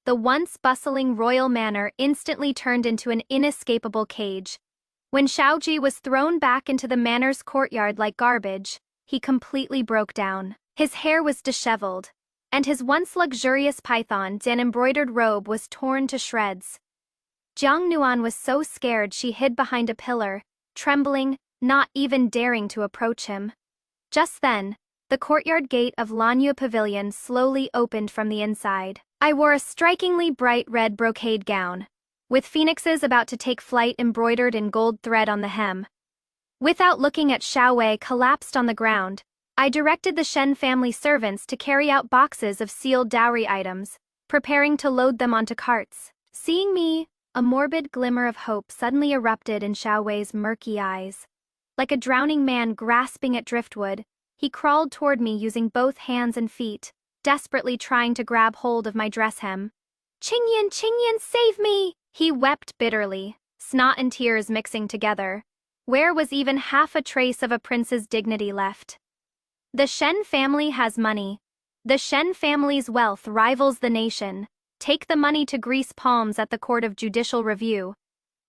The once bustling royal manor instantly turned into an inescapable cage. When Xiaoji was thrown back into the manor's courtyard like garbage, he completely broke down. His hair was disheveled, and his once luxurious python and embroidered robe was torn to shreds. Jiang Nuan was so scared she hid behind a pillar, trembling, not even daring to approach him. Just then, the courtyard gate of Lanyu Pavilion slowly opened from the inside. I wore a strikingly bright red brocade gown, with phoenixes about to take flight embroidered in gold thread on the hem. Without looking at Xiao Wei collapsed on the ground, I directed the Shen family servants to carry out boxes of sealed dowry items, preparing to load them onto carts. Seeing me, a morbid glimmer of hope suddenly erupted in Xiao Wei's murky eyes. Like a drowning man grasping at driftwood, he crawled toward me using both hands and feet, desperately trying to grab hold of my dress hem. Qingyan, save me! He wept bitterly, snot and tears mixing together. Where was even half a trace of a prince's dignity left? The Shen family has money. The Shen family's wealth rivals the nation. Take the money to grease palms at the court of judicial review.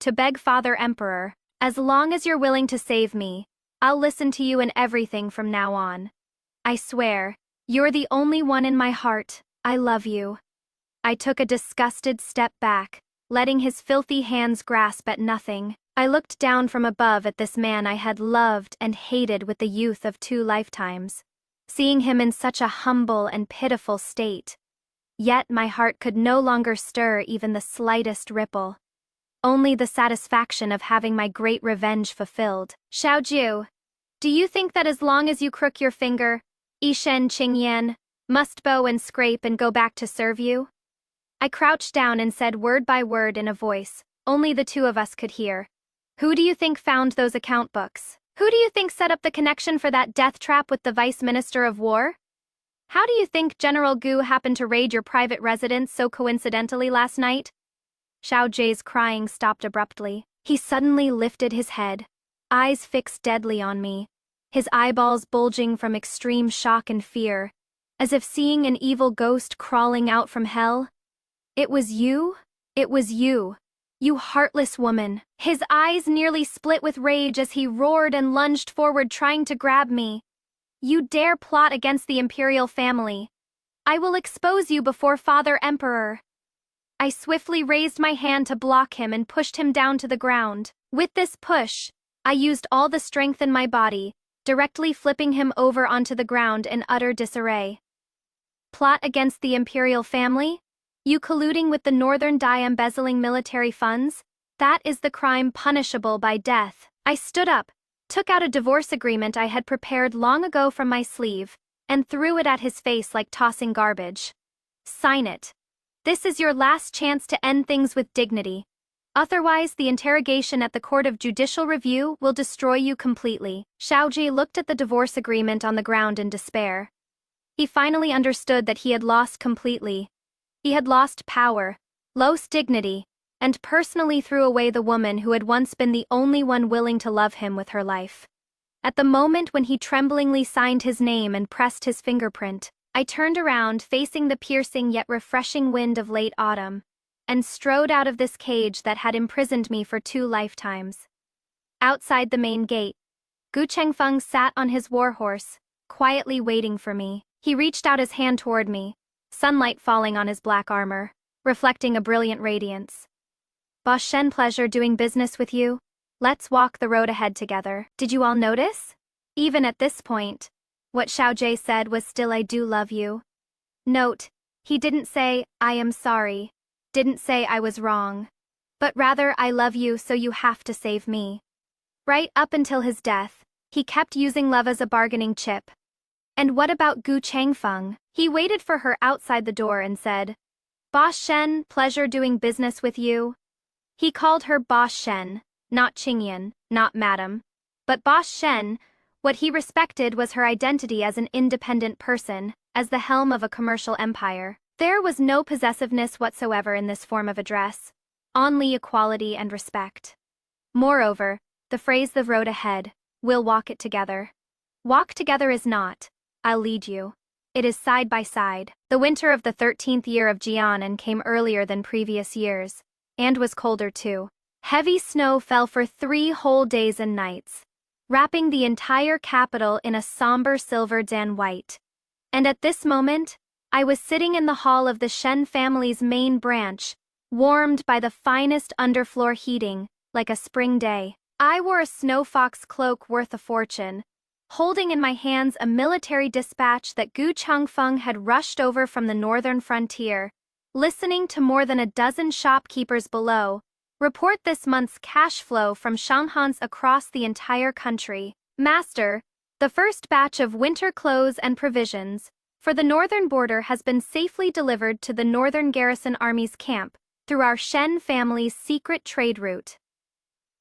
To beg Father Emperor, as long as you're willing to save me, I'll listen to you in everything from now on. I swear, you're the only one in my heart. I love you. I took a disgusted step back, letting his filthy hands grasp at nothing. I looked down from above at this man I had loved and hated with the youth of 2 lifetimes, seeing him in such a humble and pitiful state. Yet my heart could no longer stir even the slightest ripple. Only the satisfaction of having my great revenge fulfilled. Xiaoju, do you think that as long as you crook your finger, Yishen Qingyan must bow and scrape and go back to serve you? I crouched down and said word by word in a voice only the 2 of us could hear. Who do you think found those account books? Who do you think set up the connection for that death trap with the Vice Minister of War? How do you think General Gu happened to raid your private residence so coincidentally last night? Xiao Jie's crying stopped abruptly. He suddenly lifted his head, eyes fixed deadly on me, his eyeballs bulging from extreme shock and fear, as if seeing an evil ghost crawling out from hell. It was you? It was you. You heartless woman. His eyes nearly split with rage as he roared and lunged forward trying to grab me. You dare plot against the imperial family. I will expose you before Father Emperor. I swiftly raised my hand to block him and pushed him down to the ground. With this push, I used all the strength in my body, directly flipping him over onto the ground in utter disarray. Plot against the imperial family? You colluding with the Northern Dai embezzling military funds? That is the crime punishable by death. I stood up, took out a divorce agreement I had prepared long ago from my sleeve, and threw it at his face like tossing garbage. Sign it. This is your last chance to end things with dignity. Otherwise, the interrogation at the Court of Judicial Review will destroy you completely. Xiaoji looked at the divorce agreement on the ground in despair. He finally understood that he had lost completely. He had lost power, lost dignity, and personally threw away the woman who had once been the only one willing to love him with her life. At the moment when he tremblingly signed his name and pressed his fingerprint, I turned around facing the piercing yet refreshing wind of late autumn, and strode out of this cage that had imprisoned me for 2 lifetimes. Outside the main gate, Gu Chengfeng sat on his warhorse, quietly waiting for me. He reached out his hand toward me, sunlight falling on his black armor, reflecting a brilliant radiance. Boss Shen, pleasure doing business with you. Let's walk the road ahead together. Did you all notice? Even at this point, what Xiao Jie said was still I do love you. Note, he didn't say, I am sorry, didn't say I was wrong, but rather I love you so you have to save me. Right up until his death, he kept using love as a bargaining chip. And what about Gu Changfeng? He waited for her outside the door and said, Boss Shen, pleasure doing business with you. He called her Boss Shen, not Qingyan, not Madam. But Boss Shen, what he respected was her identity as an independent person, as the helm of a commercial empire. There was no possessiveness whatsoever in this form of address, only equality and respect. Moreover, the phrase the road ahead, we'll walk it together. Walk together is not, I'll lead you. It is side by side. The winter of the 13th year of Jianan came earlier than previous years, and was colder too. Heavy snow fell for 3 whole days and nights, wrapping the entire capital in a somber silver dan white. And at this moment, I was sitting in the hall of the Shen family's main branch, warmed by the finest underfloor heating, like a spring day. I wore a snow fox cloak worth a fortune, holding in my hands a military dispatch that Gu Changfeng had rushed over from the northern frontier, listening to more than a dozen shopkeepers below report this month's cash flow from Shanghai's across the entire country. Master, the first batch of winter clothes and provisions for the northern border has been safely delivered to the Northern Garrison Army's camp through our Shen family's secret trade route.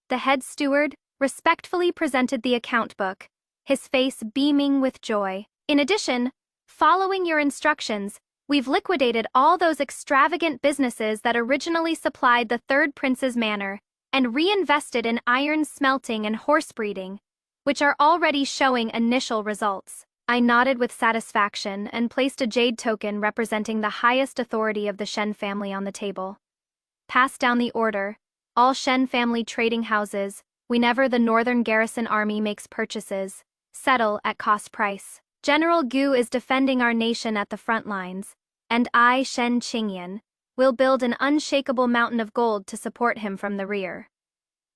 The head steward respectfully presented the account book, his face beaming with joy. In addition, following your instructions, We've liquidated all those extravagant businesses that originally supplied the third prince's manor and reinvested in iron smelting and horse breeding, which are already showing initial results. I nodded with satisfaction and placed a jade token representing the highest authority of the Shen family on the table. Passed down the order. All Shen family trading houses, whenever the Northern Garrison Army makes purchases, settle at cost price. General Gu is defending our nation at the front lines, and I, Shen Qingyan, will build an unshakable mountain of gold to support him from the rear.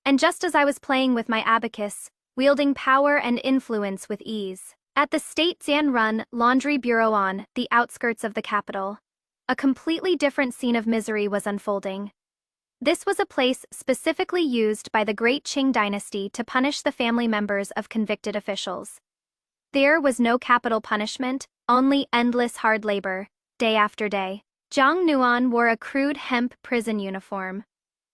And just as I was playing with my abacus, wielding power and influence with ease, at the State Tianrun Laundry Bureau on the outskirts of the capital, a completely different scene of misery was unfolding. This was a place specifically used by the Great Qing dynasty to punish the family members of convicted officials. There was no capital punishment, only endless hard labor, day after day. Zhang Nuan wore a crude hemp prison uniform.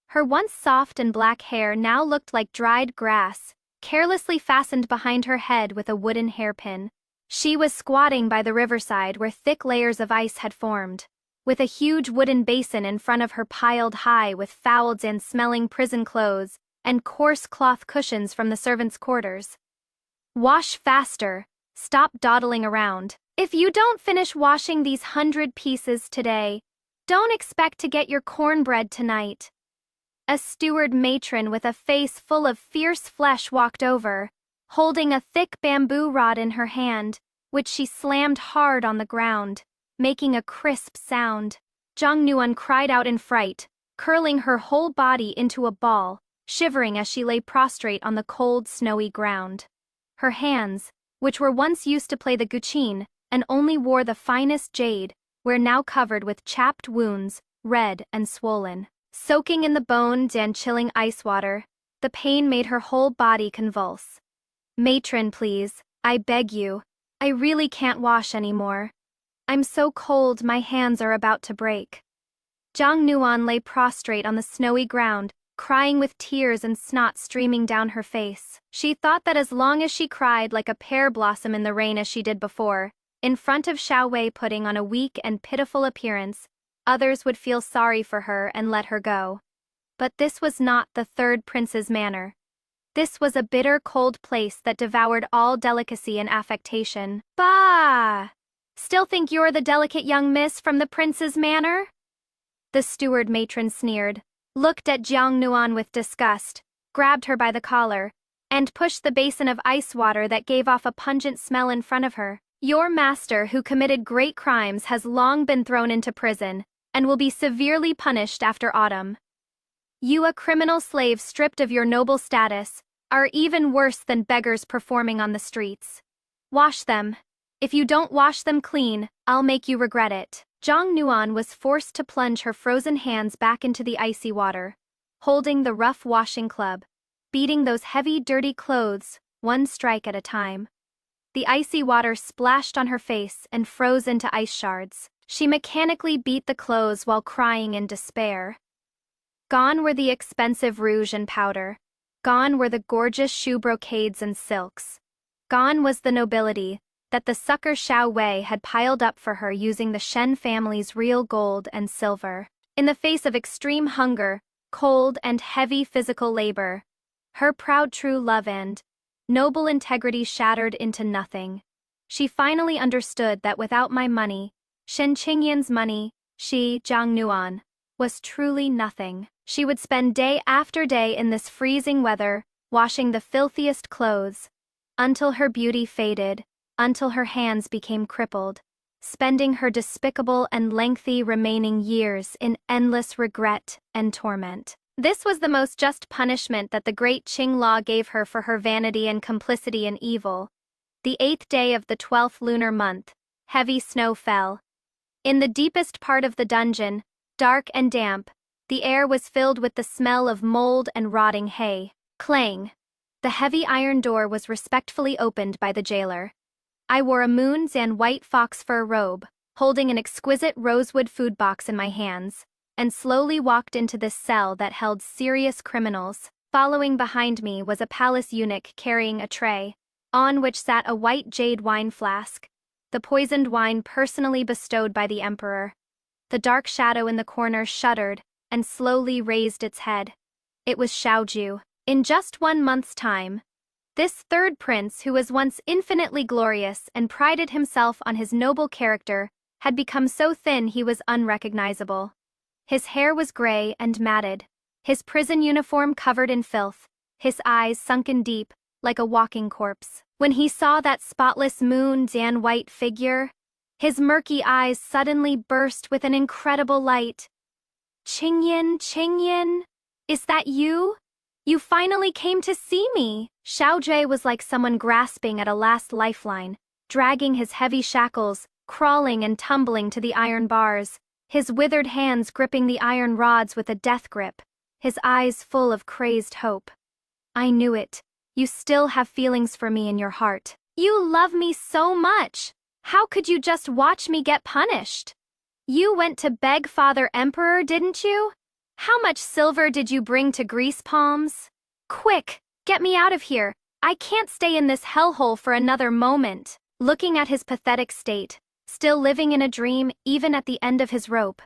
Her once soft and black hair now looked like dried grass, carelessly fastened behind her head with a wooden hairpin. She was squatting by the riverside where thick layers of ice had formed, with a huge wooden basin in front of her piled high with fouled and smelling prison clothes and coarse cloth cushions from the servants' quarters. Wash faster. Stop dawdling around. If you don't finish washing these 100 pieces today, don't expect to get your cornbread tonight. A steward matron with a face full of fierce flesh walked over, holding a thick bamboo rod in her hand, which she slammed hard on the ground, making a crisp sound. Zhang Nuan cried out in fright, curling her whole body into a ball, shivering as she lay prostrate on the cold, snowy ground. Her hands, which were once used to play the guqin and only wore the finest jade, were now covered with chapped wounds, red and swollen. Soaking in the bones and chilling ice water, the pain made her whole body convulse. Matron, please, I beg you. I really can't wash anymore. I'm so cold my hands are about to break. Zhang Nuan lay prostrate on the snowy ground, crying with tears and snot streaming down her face. She thought that as long as she cried like a pear blossom in the rain as she did before, in front of Xiao Wei putting on a weak and pitiful appearance, others would feel sorry for her and let her go. But this was not the third prince's manor. This was a bitter, cold place that devoured all delicacy and affectation. Bah! Still think you're the delicate young miss from the prince's manor? The steward matron sneered, looked at Zhang Nuan with disgust, grabbed her by the collar, and pushed the basin of ice water that gave off a pungent smell in front of her. Your master, who committed great crimes, has long been thrown into prison, and will be severely punished after autumn. You, a criminal slave stripped of your noble status, are even worse than beggars performing on the streets. Wash them. If you don't wash them clean, I'll make you regret it. Zhang Nuan was forced to plunge her frozen hands back into the icy water, holding the rough washing club, beating those heavy, dirty clothes, one strike at a time. The icy water splashed on her face and froze into ice shards. She mechanically beat the clothes while crying in despair. Gone were the expensive rouge and powder. Gone were the gorgeous shoe brocades and silks. Gone was the nobility that the sucker Xiao Wei had piled up for her using the Shen family's real gold and silver. In the face of extreme hunger, cold and heavy physical labor, her proud true love and noble integrity shattered into nothing. She finally understood that without my money, Shen Qingyan's money, she, Zhang Nuan, was truly nothing. She would spend day after day in this freezing weather, washing the filthiest clothes, until her beauty faded, until her hands became crippled, spending her despicable and lengthy remaining years in endless regret and torment. This was the most just punishment that the great Qing law gave her for her vanity and complicity in evil. The 8th day of the 12th lunar month, heavy snow fell. In the deepest part of the dungeon, dark and damp, the air was filled with the smell of mold and rotting hay. Clang! The heavy iron door was respectfully opened by the jailer. I wore a moon's and white fox fur robe, holding an exquisite rosewood food box in my hands, and slowly walked into this cell that held serious criminals. Following behind me was a palace eunuch carrying a tray, on which sat a white jade wine flask. the poisoned wine personally bestowed by the emperor. The dark shadow in the corner shuddered and slowly raised its head. It was Xiaoju. In just 1 month's time, this third prince, who was once infinitely glorious and prided himself on his noble character, had become so thin he was unrecognizable. His hair was gray and matted, his prison uniform covered in filth, his eyes sunken deep, like a walking corpse. When he saw that spotless moon-white figure, his murky eyes suddenly burst with an incredible light. Qingyan, is that you? You finally came to see me! Xiaojie was like someone grasping at a last lifeline, dragging his heavy shackles, crawling and tumbling to the iron bars, his withered hands gripping the iron rods with a death grip, his eyes full of crazed hope. I knew it. You still have feelings for me in your heart. You love me so much. How could you just watch me get punished? You went to beg Father Emperor, didn't you? How much silver did you bring to Grease Palms? Quick, get me out of here. I can't stay in this hellhole for another moment. Looking at his pathetic state, still living in a dream even at the end of his rope,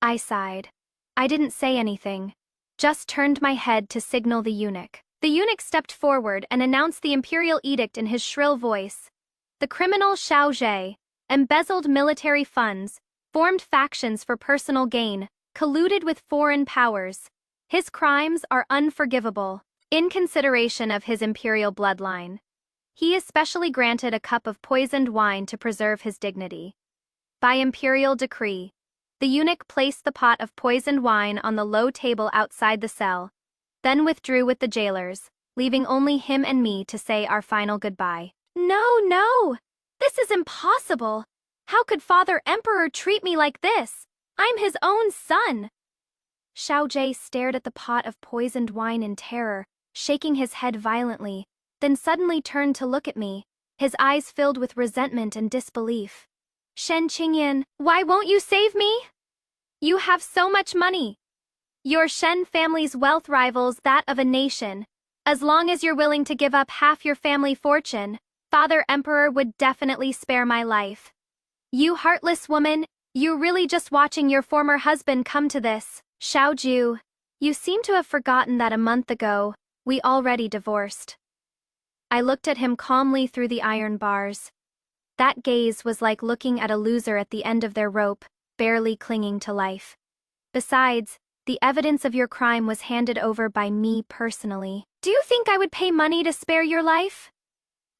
I sighed. I didn't say anything, just turned my head to signal the eunuch. The eunuch stepped forward and announced the imperial edict in his shrill voice. The criminal Xiaojie embezzled military funds, formed factions for personal gain, colluded with foreign powers. His crimes are unforgivable. In consideration of his imperial bloodline, he is specially granted a cup of poisoned wine to preserve his dignity. By imperial decree, the eunuch placed the pot of poisoned wine on the low table outside the cell, then withdrew with the jailers, leaving only him and me to say our final goodbye. No! This is impossible! How could Father Emperor treat me like this? I'm his own son! Xiaojie stared at the pot of poisoned wine in terror, shaking his head violently, then suddenly turned to look at me, his eyes filled with resentment and disbelief. Shen Qingyan, why won't you save me? You have so much money. Your Shen family's wealth rivals that of a nation. As long as you're willing to give up half your family fortune, Father Emperor would definitely spare my life. You heartless woman, you're really just watching your former husband come to this. Xiaoju, you seem to have forgotten that a month ago, we already divorced. I looked at him calmly through the iron bars. That gaze was like looking at a loser at the end of their rope, barely clinging to life. Besides, the evidence of your crime was handed over by me personally. Do you think I would pay money to spare your life?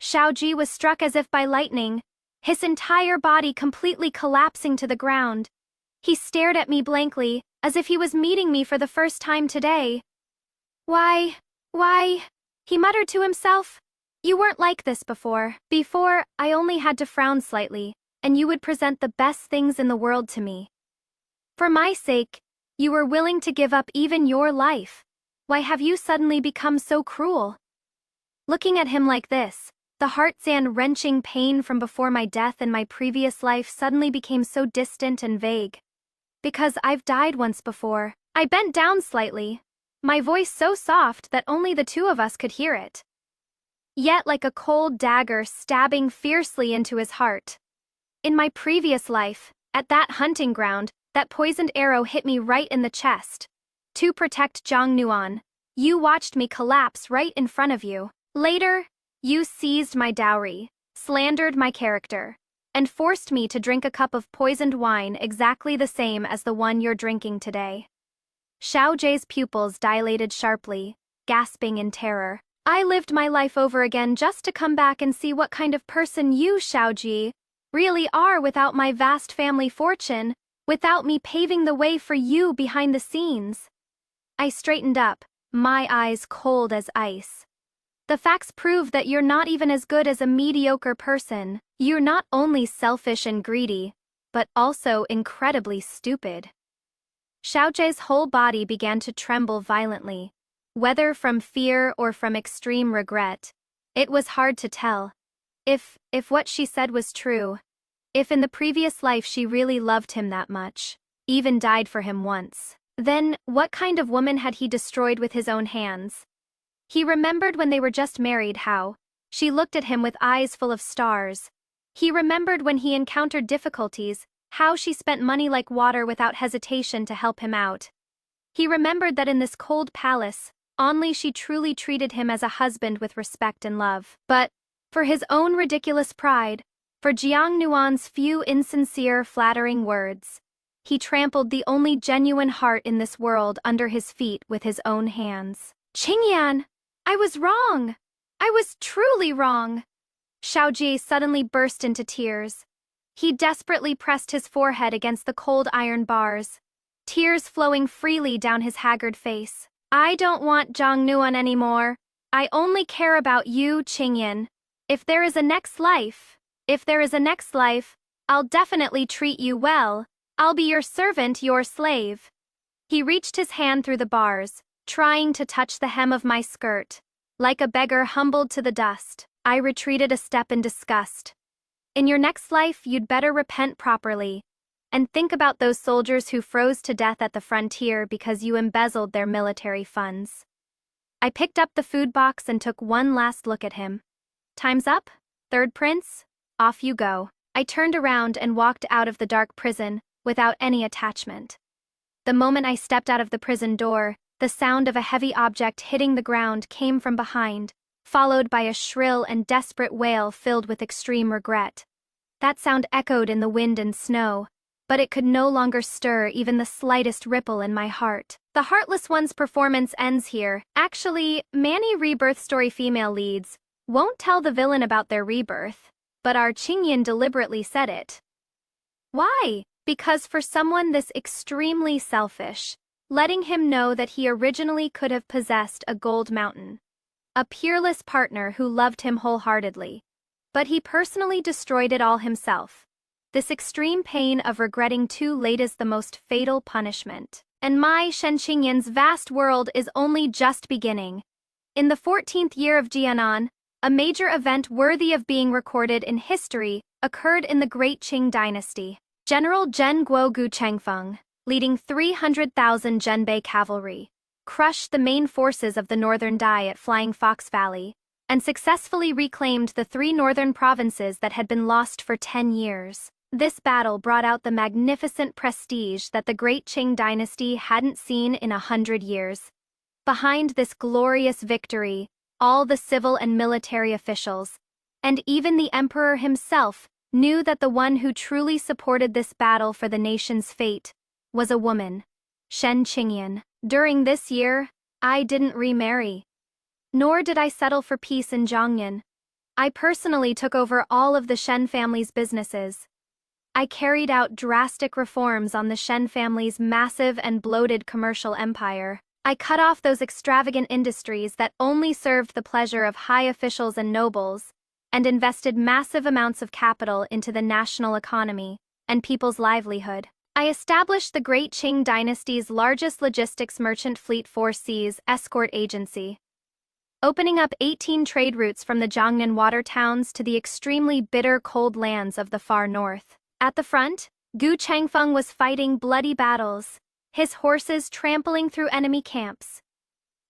Xiaoji was struck as if by lightning, his entire body completely collapsing to the ground. He stared at me blankly, as if he was meeting me for the first time today. Why, he muttered to himself. You weren't like this before. Before, I only had to frown slightly, and you would present the best things in the world to me. For my sake, you were willing to give up even your life. Why have you suddenly become so cruel? Looking at him like this, the heart-wrenching pain from before my death in my previous life suddenly became so distant and vague. Because I've died once before. I bent down slightly, my voice so soft that only the two of us could hear it. Yet like a cold dagger stabbing fiercely into his heart. In my previous life, at that hunting ground, that poisoned arrow hit me right in the chest. To protect Zhang Nuan, you watched me collapse right in front of you. Later, you seized my dowry, slandered my character, and forced me to drink a cup of poisoned wine exactly the same as the one you're drinking today. Xiaojie's pupils dilated sharply, gasping in terror. I lived my life over again just to come back and see what kind of person you, Xiaojie, really are without my vast family fortune, without me paving the way for you behind the scenes. I straightened up, my eyes cold as ice. The facts prove that you're not even as good as a mediocre person. You're not only selfish and greedy, but also incredibly stupid. Xiaojie's whole body began to tremble violently. Whether from fear or from extreme regret, it was hard to tell. If what she said was true, if in the previous life she really loved him that much, even died for him once, then what kind of woman had he destroyed with his own hands? He remembered when they were just married how she looked at him with eyes full of stars, He remembered when he encountered difficulties, how she spent money like water without hesitation to help him out. He remembered that in this cold palace, only she truly treated him as a husband with respect and love. But, for his own ridiculous pride, for Jiang Nuan's few insincere, flattering words, he trampled the only genuine heart in this world under his feet with his own hands. Qingyan, I was wrong. I was truly wrong. Xiaojie suddenly burst into tears. He desperately pressed his forehead against the cold iron bars, tears flowing freely down his haggard face. I don't want Jiang Nuan anymore. I only care about you, Qingyan. If there is a next life, I'll definitely treat you well. I'll be your servant, your slave. He reached his hand through the bars, trying to touch the hem of my skirt. Like a beggar humbled to the dust, I retreated a step in disgust. In your next life, you'd better repent properly, and think about those soldiers who froze to death at the frontier because you embezzled their military funds. I picked up the food box and took one last look at him. Time's up, third prince, off you go. I turned around and walked out of the dark prison without any attachment. The moment I stepped out of the prison door, the sound of a heavy object hitting the ground came from behind, followed by a shrill and desperate wail filled with extreme regret. That sound echoed in the wind and snow, but it could no longer stir even the slightest ripple in my heart. The Heartless One's performance ends here. Actually, many rebirth story female leads won't tell the villain about their rebirth, but our Qingyan deliberately said it. Why? Because for someone this extremely selfish, letting him know that he originally could have possessed a gold mountain, a peerless partner who loved him wholeheartedly, but he personally destroyed it all himself. This extreme pain of regretting too late is the most fatal punishment. And my Shen Qingyan's vast world is only just beginning. In the 14th year of Jianan, a major event worthy of being recorded in history occurred in the Great Qing dynasty. General Zhen Guo Gu Chengfeng, leading 300,000 Zhenbei cavalry, crushed the main forces of the northern Dai at Flying Fox Valley, and successfully reclaimed the 3 northern provinces that had been lost for 10 years. This battle brought out the magnificent prestige that the Great Qing dynasty hadn't seen in 100 years. Behind this glorious victory, all the civil and military officials, and even the emperor himself, knew that the one who truly supported this battle for the nation's fate was a woman, Shen Qingyan. During this year, I didn't remarry. Nor did I settle for peace in Zhongyan. I personally took over all of the Shen family's businesses. I carried out drastic reforms on the Shen family's massive and bloated commercial empire. I cut off those extravagant industries that only served the pleasure of high officials and nobles, and invested massive amounts of capital into the national economy and people's livelihood. I established the Great Qing dynasty's largest logistics merchant fleet 4 Seas escort agency, opening up 18 trade routes from the Jiangnan water towns to the extremely bitter cold lands of the far north. At the front, Gu Chengfeng was fighting bloody battles, his horses trampling through enemy camps.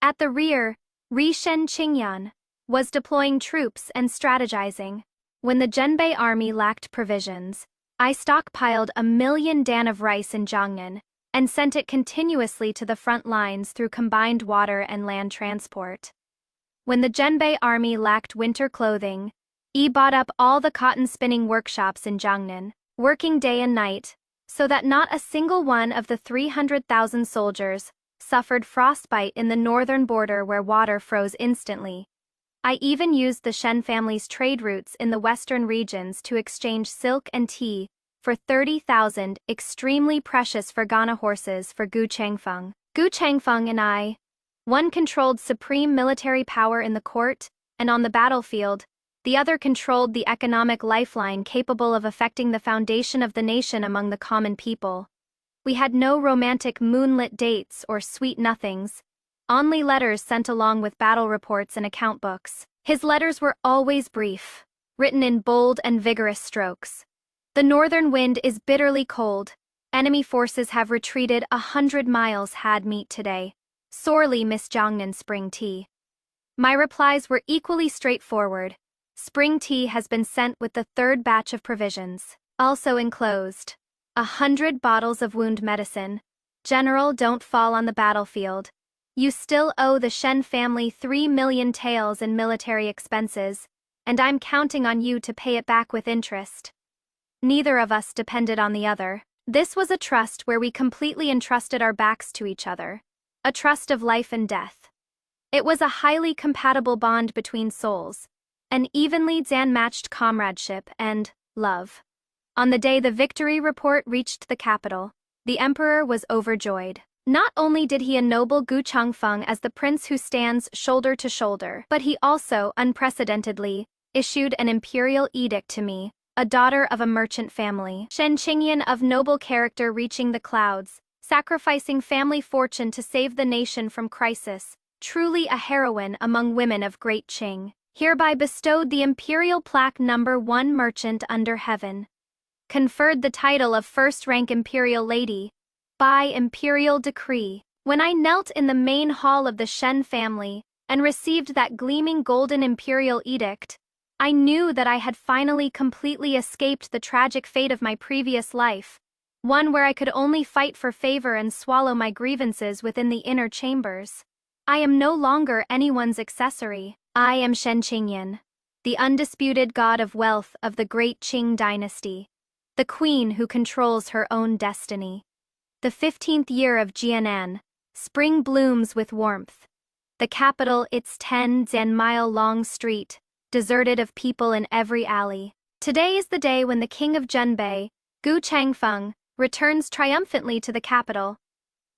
At the rear, Shen Qingyan was deploying troops and strategizing. When the Zhenbei army lacked provisions, I stockpiled 1,000,000 dan of rice in Jiangnan and sent it continuously to the front lines through combined water and land transport. When the Zhenbei army lacked winter clothing, I bought up all the cotton spinning workshops in Jiangnan, working day and night, so that not a single one of the 300,000 soldiers suffered frostbite in the northern border where water froze instantly. I even used the Shen family's trade routes in the western regions to exchange silk and tea for 30,000 extremely precious Fergana horses for Gu Chengfeng. Gu Chengfeng and I, one controlled supreme military power in the court and on the battlefield, the other controlled the economic lifeline capable of affecting the foundation of the nation among the common people. We had no romantic moonlit dates or sweet nothings, only letters sent along with battle reports and account books. His letters were always brief, written in bold and vigorous strokes. The northern wind is bitterly cold. Enemy forces have retreated 100 miles. Had meet today. Sorely miss Jiangnan spring tea. My replies were equally straightforward. Spring tea has been sent with the third batch of provisions. Also enclosed, 100 bottles of wound medicine. General, don't fall on the battlefield. You still owe the Shen family 3 million taels in military expenses, and I'm counting on you to pay it back with interest. Neither of us depended on the other. This was a trust where we completely entrusted our backs to each other. A trust of life and death. It was a highly compatible bond between souls, an evenly matched comradeship and love. On the day the victory report reached the capital, the emperor was overjoyed. Not only did he ennoble Gu Changfeng as the prince who stands shoulder to shoulder, but he also, unprecedentedly, issued an imperial edict to me, a daughter of a merchant family. Shen Qingyan of noble character reaching the clouds, sacrificing family fortune to save the nation from crisis, truly a heroine among women of great Qing, hereby bestowed the imperial plaque number 1 merchant under heaven. Conferred the title of first-rank imperial lady, by imperial decree. When I knelt in the main hall of the Shen family and received that gleaming golden imperial edict, I knew that I had finally completely escaped the tragic fate of my previous life, one where I could only fight for favor and swallow my grievances within the inner chambers. I am no longer anyone's accessory. I am Shen Qingyan, the undisputed god of wealth of the great Qing dynasty, the queen who controls her own destiny. The 15th year of Jianan, spring blooms with warmth. The capital, its 10-mile-long street, deserted of people in every alley. Today is the day when the king of Zhenbei, Gu Changfeng, returns triumphantly to the capital.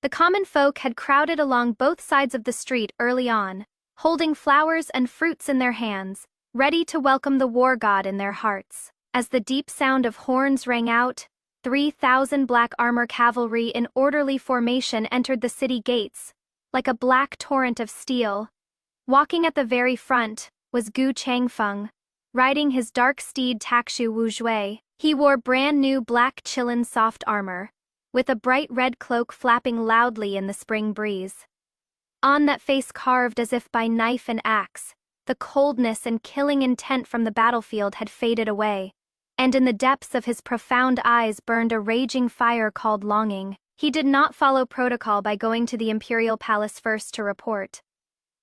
The common folk had crowded along both sides of the street early on, holding flowers and fruits in their hands, ready to welcome the war god in their hearts. As the deep sound of horns rang out, 3,000 black armor cavalry in orderly formation entered the city gates, like a black torrent of steel. Walking at the very front was Gu Changfeng, riding his dark steed Takshu Wuzhui. He wore brand new black Qilin soft armor, with a bright red cloak flapping loudly in the spring breeze. On that face carved as if by knife and axe, the coldness and killing intent from the battlefield had faded away, and in the depths of his profound eyes burned a raging fire called longing. He did not follow protocol by going to the imperial palace first to report.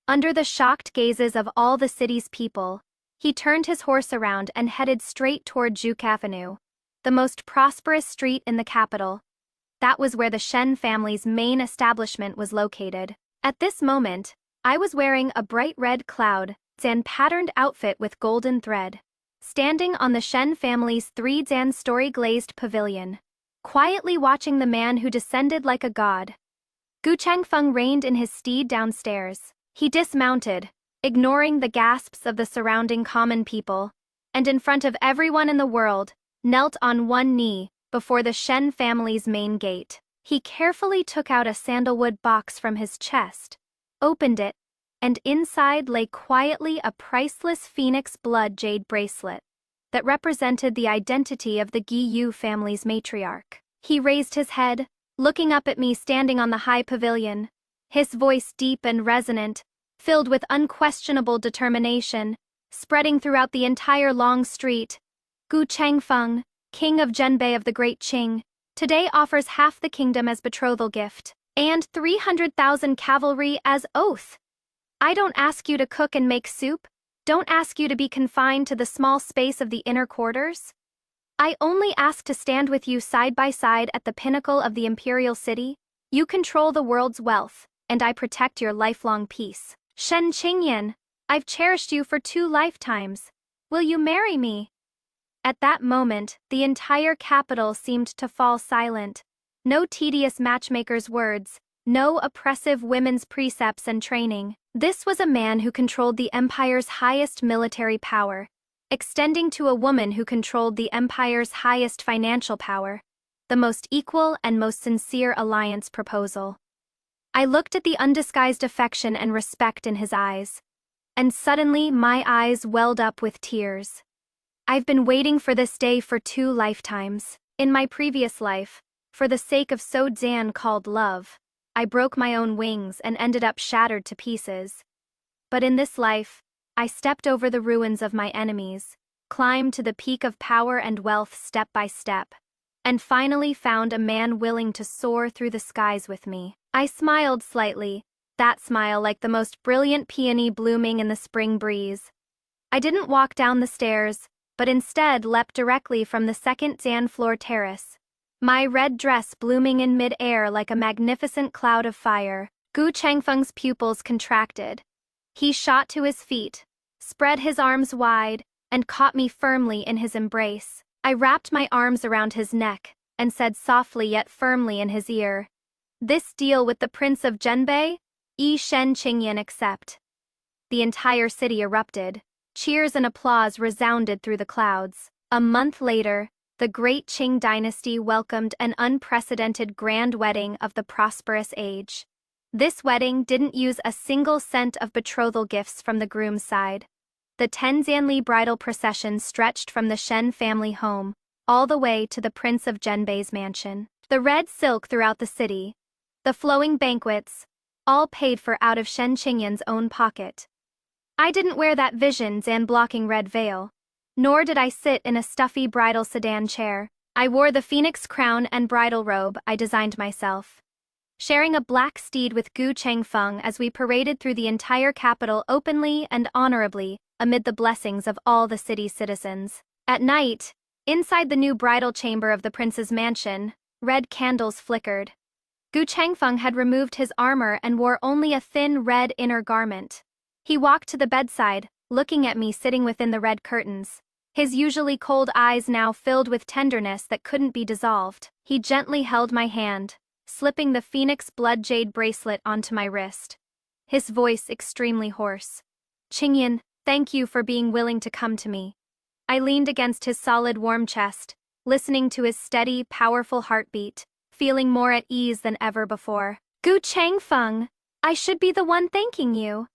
Under the shocked gazes of all the city's people, he turned his horse around and headed straight toward Juk Avenue, the most prosperous street in the capital. That was where the Shen family's main establishment was located. At this moment, I was wearing a bright red cloud Zan patterned outfit with golden thread, standing on the Shen family's 3-story glazed pavilion, quietly watching the man who descended like a god. Gu Changfeng reined in his steed downstairs. He dismounted, ignoring the gasps of the surrounding common people, and in front of everyone in the world, knelt on one knee before the Shen family's main gate. He carefully took out a sandalwood box from his chest, opened it, and inside lay quietly a priceless phoenix blood jade bracelet that represented the identity of the Giyu family's matriarch. He raised his head, looking up at me standing on the high pavilion, his voice deep and resonant, filled with unquestionable determination, spreading throughout the entire long street. Gu Changfeng, king of Zhenbei of the Great Qing, today offers half the kingdom as betrothal gift, and 300,000 cavalry as oath. I don't ask you to cook and make soup, don't ask you to be confined to the small space of the inner quarters. I only ask to stand with you side by side at the pinnacle of the imperial city. You control the world's wealth, and I protect your lifelong peace. Shen Qingyan, I've cherished you for 2 lifetimes. Will you marry me? At that moment, the entire capital seemed to fall silent. No tedious matchmaker's words, no oppressive women's precepts and training. This was a man who controlled the empire's highest military power, extending to a woman who controlled the empire's highest financial power, the most equal and most sincere alliance proposal. I looked at the undisguised affection and respect in his eyes, and suddenly my eyes welled up with tears. I've been waiting for this day for 2 lifetimes. In my previous life, for the sake of so Zan called love, I broke my own wings and ended up shattered to pieces. But in this life, I stepped over the ruins of my enemies, climbed to the peak of power and wealth step by step, and finally found a man willing to soar through the skies with me. I smiled slightly, that smile like the most brilliant peony blooming in the spring breeze. I didn't walk down the stairs, but instead leapt directly from the second floor terrace, my red dress blooming in mid-air like a magnificent cloud of fire. Gu Changfeng's pupils contracted. He shot to his feet, spread his arms wide, and caught me firmly in his embrace. I wrapped my arms around his neck and said softly yet firmly in his ear, "This deal with the Prince of Zhenbei, Yi Shen Qingyan accept." The entire city erupted. Cheers and applause resounded through the clouds. A month later, the great Qing dynasty welcomed an unprecedented grand wedding of the prosperous age. This wedding didn't use a single cent of betrothal gifts from the groom's side. The Tenzanli bridal procession stretched from the Shen family home all the way to the Prince of Zhenbei's mansion. The red silk throughout the city, the flowing banquets, all paid for out of Shen Qingyan's own pocket. I didn't wear that vision Zan-blocking red veil, nor did I sit in a stuffy bridal sedan chair. I wore the phoenix crown and bridal robe I designed myself, sharing a black steed with Gu Changfeng as we paraded through the entire capital openly and honorably, amid the blessings of all the city's citizens. At night, inside the new bridal chamber of the prince's mansion, red candles flickered. Gu Changfeng had removed his armor and wore only a thin red inner garment. He walked to the bedside, looking at me sitting within the red curtains, his usually cold eyes now filled with tenderness that couldn't be dissolved. He gently held my hand, slipping the phoenix blood jade bracelet onto my wrist, his voice extremely hoarse. "Qingyan, thank you for being willing to come to me." I leaned against his solid warm chest, listening to his steady, powerful heartbeat, feeling more at ease than ever before. "Gu Changfeng, I should be the one thanking you.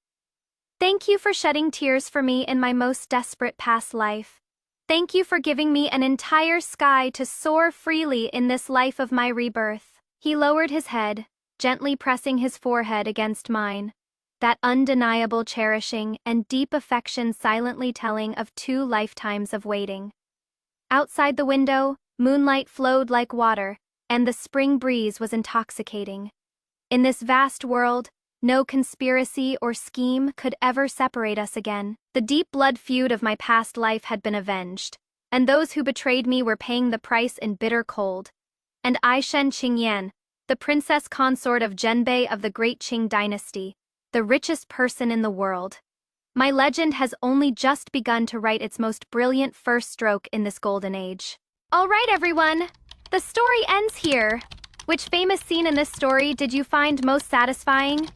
Thank you for shedding tears for me in my most desperate past life. Thank you for giving me an entire sky to soar freely in this life of my rebirth." He lowered his head, gently pressing his forehead against mine, that undeniable cherishing and deep affection silently telling of 2 lifetimes of waiting. Outside the window, moonlight flowed like water, and the spring breeze was intoxicating. In this vast world, no conspiracy or scheme could ever separate us again. The deep blood feud of my past life had been avenged, and those who betrayed me were paying the price in bitter cold. And I, Shen Qingyan, the princess consort of Zhenbei of the great Qing dynasty, the richest person in the world. My legend has only just begun to write its most brilliant first stroke in this golden age. All right, everyone, the story ends here. Which famous scene in this story did you find most satisfying?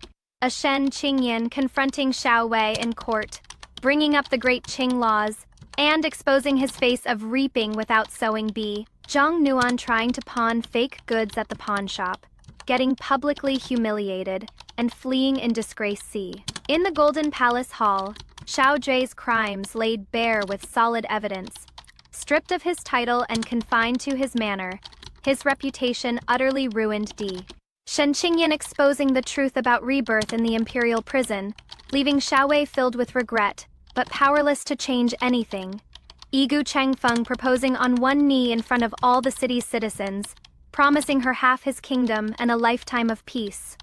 A Shen Qingyan confronting Xiao Wei in court, bringing up the great Qing laws, and exposing his face of reaping without sowing B. Zhang Nuan trying to pawn fake goods at the pawn shop, getting publicly humiliated, and fleeing in disgrace C. In the Golden Palace Hall, Xiao Zhui's crimes laid bare with solid evidence. Stripped of his title and confined to his manor, his reputation utterly ruined D. Shen Qingyan exposing the truth about rebirth in the imperial prison, leaving Xiao Wei filled with regret, but powerless to change anything. Gu Changfeng proposing on one knee in front of all the city's citizens, promising her half his kingdom and a lifetime of peace.